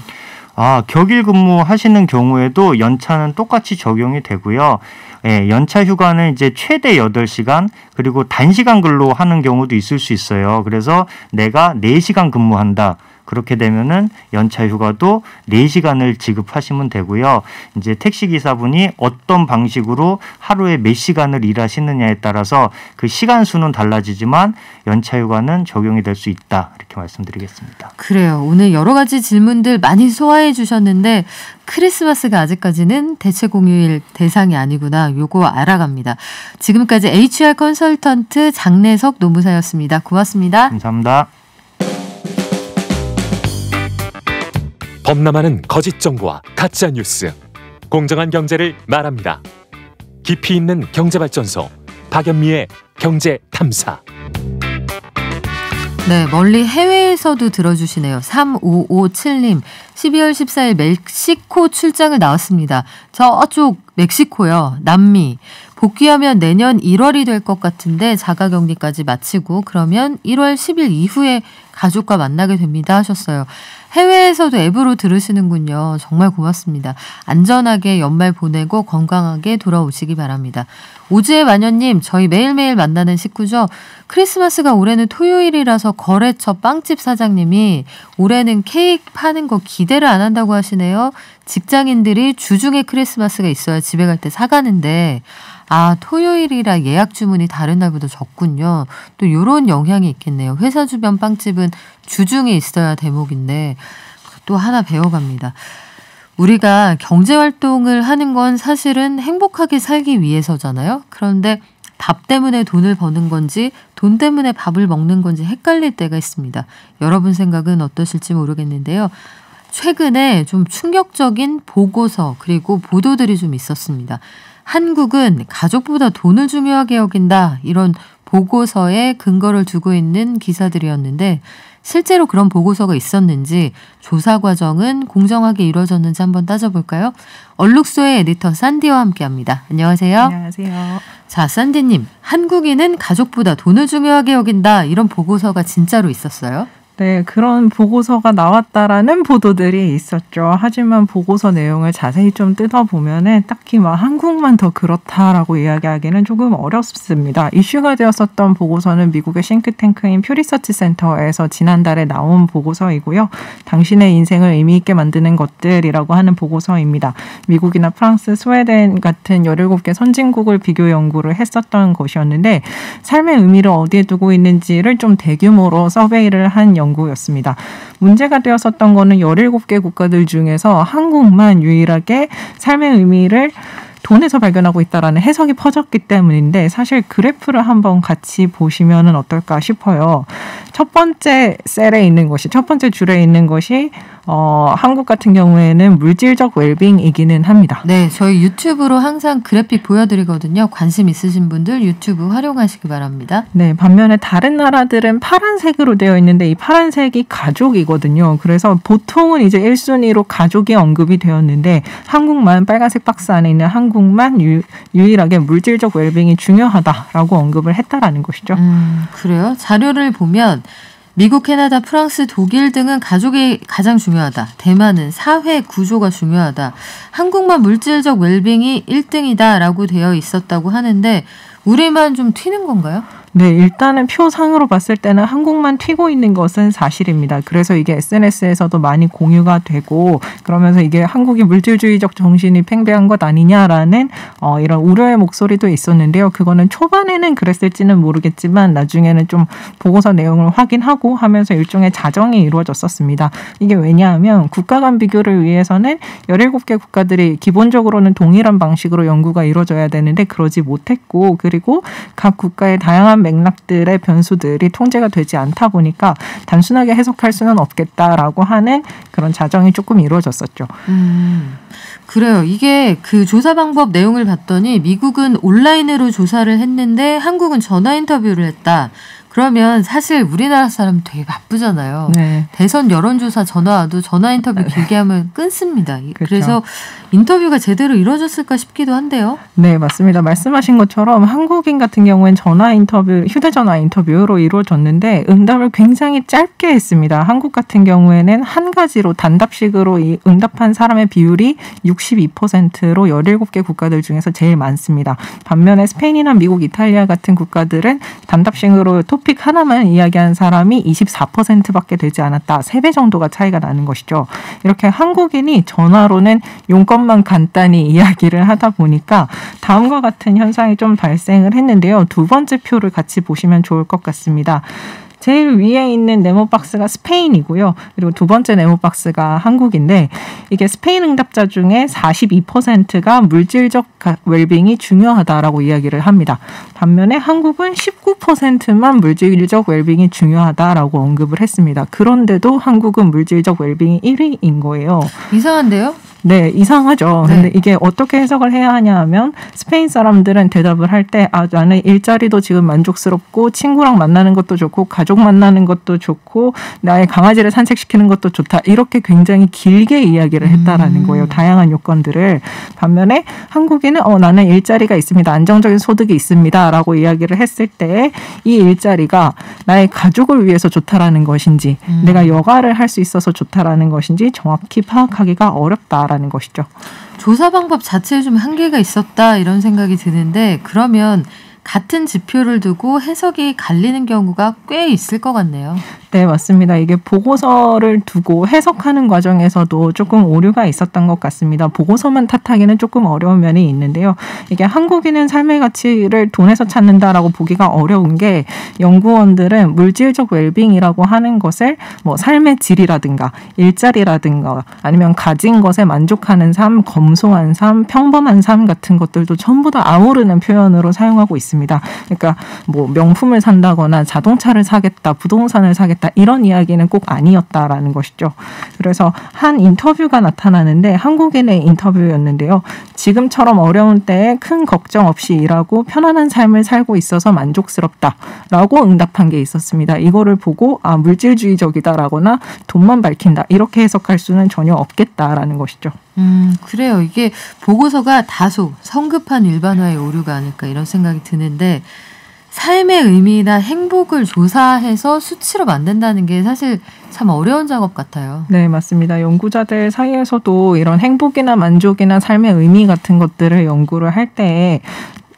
격일 근무 하시는 경우에도 연차는 똑같이 적용이 되고요. 예, 연차 휴가는 이제 최대 8시간 그리고 단시간 근로하는 경우도 있을 수 있어요. 그래서 내가 4시간 근무한다. 그렇게 되면은 연차 휴가도 4시간을 지급하시면 되고요. 이제 택시기사분이 어떤 방식으로 하루에 몇 시간을 일하시느냐에 따라서 그 시간 수는 달라지지만 연차 휴가는 적용이 될 수 있다. 이렇게 말씀드리겠습니다. 그래요. 오늘 여러 가지 질문들 많이 소화해 주셨는데 크리스마스가 아직까지는 대체 공휴일 대상이 아니구나. 요거 알아갑니다. 지금까지 HR 컨설턴트 장내석 노무사였습니다. 고맙습니다. 감사합니다. 범람하는 거짓 정보와 가짜 뉴스, 공정한 경제를 말합니다. 깊이 있는 경제발전소 박연미의 경제탐사. 네, 멀리 해외에서도 들어주시네요. 3557님, 12월 14일 멕시코 출장을 나왔습니다. 저쪽 멕시코요. 남미. 복귀하면 내년 1월이 될 것 같은데 자가격리까지 마치고 그러면 1월 10일 이후에 가족과 만나게 됩니다 하셨어요. 해외에서도 앱으로 들으시는군요. 정말 고맙습니다. 안전하게 연말 보내고 건강하게 돌아오시기 바랍니다. 오즈의 마녀님, 저희 매일매일 만나는 식구죠. 크리스마스가 올해는 토요일이라서 거래처 빵집 사장님이 올해는 케이크 파는 거 기대를 안 한다고 하시네요. 직장인들이 주중에 크리스마스가 있어야 집에 갈 때 사가는데 토요일이라 예약 주문이 다른 날보다 적군요. 또 이런 영향이 있겠네요. 회사 주변 빵집은 주중에 있어야 대목인데 또 하나 배워갑니다. 우리가 경제활동을 하는 건 사실은 행복하게 살기 위해서잖아요. 그런데 밥 때문에 돈을 버는 건지 돈 때문에 밥을 먹는 건지 헷갈릴 때가 있습니다. 여러분 생각은 어떠실지 모르겠는데요. 최근에 좀 충격적인 보고서 그리고 보도들이 좀 있었습니다. 한국은 가족보다 돈을 중요하게 여긴다. 이런 보고서에 근거를 두고 있는 기사들이었는데 실제로 그런 보고서가 있었는지 조사 과정은 공정하게 이루어졌는지 한번 따져볼까요? 얼룩소의 에디터 산디와 함께합니다. 안녕하세요. 안녕하세요. 자, 산디님. 한국인은 가족보다 돈을 중요하게 여긴다. 이런 보고서가 진짜로 있었어요? 네, 그런 보고서가 나왔다라는 보도들이 있었죠. 하지만 보고서 내용을 자세히 좀 뜯어보면은 딱히 한국만 더 그렇다라고 이야기하기는 조금 어렵습니다. 이슈가 되었었던 보고서는 미국의 싱크탱크인 퓨리서치 센터에서 지난달에 나온 보고서이고요. 당신의 인생을 의미 있게 만드는 것들이라고 하는 보고서입니다. 미국이나 프랑스, 스웨덴 같은 17개 선진국을 비교 연구를 했었던 것이었는데 삶의 의미를 어디에 두고 있는지를 좀 대규모로 서베이를 한 연구였습니다. 문제가 되었었던 거는 17개 국가들 중에서 한국만 유일하게 삶의 의미를 돈에서 발견하고 있다라는 해석이 퍼졌기 때문인데 사실 그래프를 한번 같이 보시면 어떨까 싶어요. 첫 번째 셀에 있는 것이, 첫 번째 줄에 있는 것이 한국 같은 경우에는 물질적 웰빙이기는 합니다. 네, 저희 유튜브로 항상 그래픽 보여드리거든요. 관심 있으신 분들 유튜브 활용하시기 바랍니다. 네, 반면에 다른 나라들은 파란색으로 되어 있는데 이 파란색이 가족이거든요. 그래서 보통은 이제 1순위로 가족이 언급이 되었는데 한국만 빨간색 박스 안에 있는 한국만 유일하게 물질적 웰빙이 중요하다라고 언급을 했다라는 것이죠. 그래요? 자료를 보면 미국, 캐나다, 프랑스, 독일 등은 가족이 가장 중요하다. 대만은 사회 구조가 중요하다. 한국만 물질적 웰빙이 1등이다라고 되어 있었다고 하는데 우리만 좀 튀는 건가요? 네, 일단은 표상으로 봤을 때는 한국만 튀고 있는 것은 사실입니다. 그래서 이게 SNS에서도 많이 공유가 되고 그러면서 이게 한국이 물질주의적 정신이 팽배한 것 아니냐라는 이런 우려의 목소리도 있었는데요. 그거는 초반에는 그랬을지는 모르겠지만 나중에는 좀 보고서 내용을 확인하고 하면서 일종의 자정이 이루어졌었습니다. 이게 왜냐하면 국가 간 비교를 위해서는 17개 국가들이 기본적으로는 동일한 방식으로 연구가 이루어져야 되는데 그러지 못했고 그리고 각 국가의 다양한 맥락들의 변수들이 통제가 되지 않다 보니까 단순하게 해석할 수는 없겠다라고 하는 그런 자정이 조금 이루어졌었죠. 그래요. 이게 그 조사 방법 내용을 봤더니 미국은 온라인으로 조사를 했는데 한국은 전화 인터뷰를 했다. 그러면 사실 우리나라 사람 되게 바쁘잖아요. 네. 대선 여론조사 전화 와도 전화 인터뷰 길게 하면 끊습니다. 그렇죠. 그래서 인터뷰가 제대로 이루어졌을까 싶기도 한데요. 네, 맞습니다. 말씀하신 것처럼 한국인 같은 경우엔 전화 인터뷰, 휴대전화 인터뷰로 이루어졌는데 응답을 굉장히 짧게 했습니다. 한국 같은 경우에는 한 가지로 단답식으로 이 응답한 사람의 비율이 62%로 17개 국가들 중에서 제일 많습니다. 반면에 스페인이나 미국, 이탈리아 같은 국가들은 단답식으로 토픽 하나만 이야기한 사람이 24%밖에 되지 않았다. 3배 정도가 차이가 나는 것이죠. 이렇게 한국인이 전화로는 용건만 간단히 이야기를 하다 보니까 다음과 같은 현상이 좀 발생을 했는데요. 두 번째 표를 같이 보시면 좋을 것 같습니다. 제일 위에 있는 네모 박스가 스페인이고요. 그리고 두 번째 네모 박스가 한국인데 이게 스페인 응답자 중에 42%가 물질적 웰빙이 중요하다라고 이야기를 합니다. 반면에 한국은 19%만 물질적 웰빙이 중요하다라고 언급을 했습니다. 그런데도 한국은 물질적 웰빙이 1위인 거예요. 이상한데요? 네, 이상하죠. 네. 근데 이게 어떻게 해석을 해야 하냐 하면 스페인 사람들은 대답을 할 때 나는 일자리도 지금 만족스럽고 친구랑 만나는 것도 좋고 가족 만나는 것도 좋고 나의 강아지를 산책시키는 것도 좋다. 이렇게 굉장히 길게 이야기를 했다라는 거예요. 다양한 요건들을. 반면에 한국인은 나는 일자리가 있습니다. 안정적인 소득이 있습니다. 라고 이야기를 했을 때 이 일자리가 나의 가족을 위해서 좋다라는 것인지 내가 여가를 할 수 있어서 좋다라는 것인지 정확히 파악하기가 어렵다라는 것이죠. 조사 방법 자체에 좀 한계가 있었다 이런 생각이 드는데 그러면 같은 지표를 두고 해석이 갈리는 경우가 꽤 있을 것 같네요. 네, 맞습니다. 이게 보고서를 두고 해석하는 과정에서도 조금 오류가 있었던 것 같습니다. 보고서만 탓하기는 조금 어려운 면이 있는데요. 이게 한국인은 삶의 가치를 돈에서 찾는다라고 보기가 어려운 게 연구원들은 물질적 웰빙이라고 하는 것을 뭐 삶의 질이라든가 일자리라든가 아니면 가진 것에 만족하는 삶, 검소한 삶, 평범한 삶 같은 것들도 전부 다 아우르는 표현으로 사용하고 있습니다. 그러니까 뭐 명품을 산다거나 자동차를 사겠다, 부동산을 사겠다 이런 이야기는 꼭 아니었다라는 것이죠. 그래서 한 인터뷰가 나타나는데 한국인의 인터뷰였는데요. 지금처럼 어려운 때에 큰 걱정 없이 일하고 편안한 삶을 살고 있어서 만족스럽다라고 응답한 게 있었습니다. 이거를 보고 물질주의적이다라거나 돈만 밝힌다 이렇게 해석할 수는 전혀 없겠다라는 것이죠. 그래요. 이게 보고서가 다소 성급한 일반화의 오류가 아닐까 이런 생각이 드는데 삶의 의미나 행복을 조사해서 수치로 만든다는 게 사실 참 어려운 작업 같아요. 네, 맞습니다. 연구자들 사이에서도 이런 행복이나 만족이나 삶의 의미 같은 것들을 연구를 할 때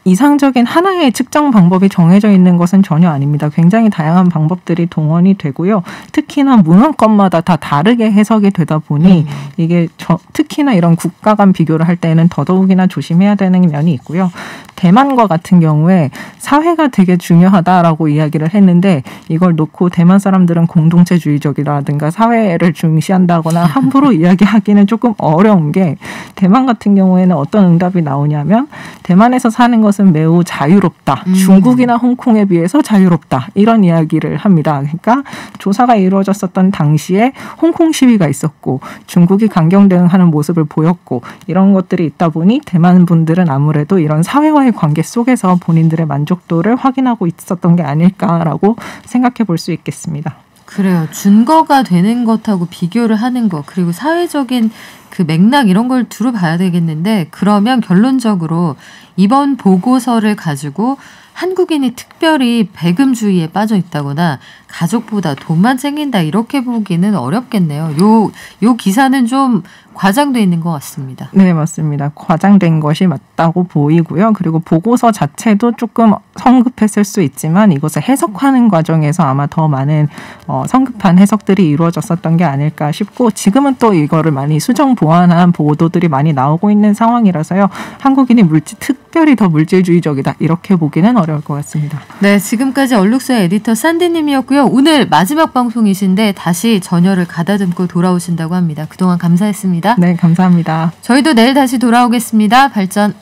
이상적인 하나의 측정 방법이 정해져 있는 것은 전혀 아닙니다. 굉장히 다양한 방법들이 동원이 되고요. 특히나 문화권마다 다 다르게 해석이 되다 보니 이게 특히나 이런 국가 간 비교를 할 때는 더더욱이나 조심해야 되는 면이 있고요. 대만과 같은 경우에 사회가 되게 중요하다라고 이야기를 했는데 이걸 놓고 대만 사람들은 공동체주의적이라든가 사회를 중시한다거나 함부로 이야기하기는 조금 어려운 게 대만 같은 경우에는 어떤 응답이 나오냐면 대만에서 사는 것은 매우 자유롭다. 중국이나 홍콩에 비해서 자유롭다. 이런 이야기를 합니다. 그러니까 조사가 이루어졌었던 당시에 홍콩 시위가 있었고 중국이 강경 대응하는 모습을 보였고 이런 것들이 있다 보니 대만 분들은 아무래도 이런 사회와의 관계 속에서 본인들의 만족도를 확인하고 있었던 게 아닐까라고 생각해 볼 수 있겠습니다. 그래요. 준거가 되는 것하고 비교를 하는 것 그리고 사회적인 그 맥락 이런 걸 두루 봐야 되겠는데 그러면 결론적으로 이번 보고서를 가지고 한국인이 특별히 배금주의에 빠져 있다거나 가족보다 돈만 챙긴다 이렇게 보기는 어렵겠네요. 요 기사는 좀 과장돼 있는 것 같습니다. 네, 맞습니다. 과장된 것이 맞다고 보이고요. 그리고 보고서 자체도 조금 성급했을 수 있지만 이것을 해석하는 과정에서 아마 더 많은 성급한 해석들이 이루어졌었던 게 아닐까 싶고 지금은 또 이거를 많이 수정 보완한 보도들이 많이 나오고 있는 상황이라서요. 한국인이 특별히 더 물질주의적이다 이렇게 보기는 어려울 것 같습니다. 네, 지금까지 얼룩소의 에디터 산디님이었고요. 오늘 마지막 방송이신데 다시 전열을 가다듬고 돌아오신다고 합니다. 그동안 감사했습니다. 네, 감사합니다. 저희도 내일 다시 돌아오겠습니다. 발전.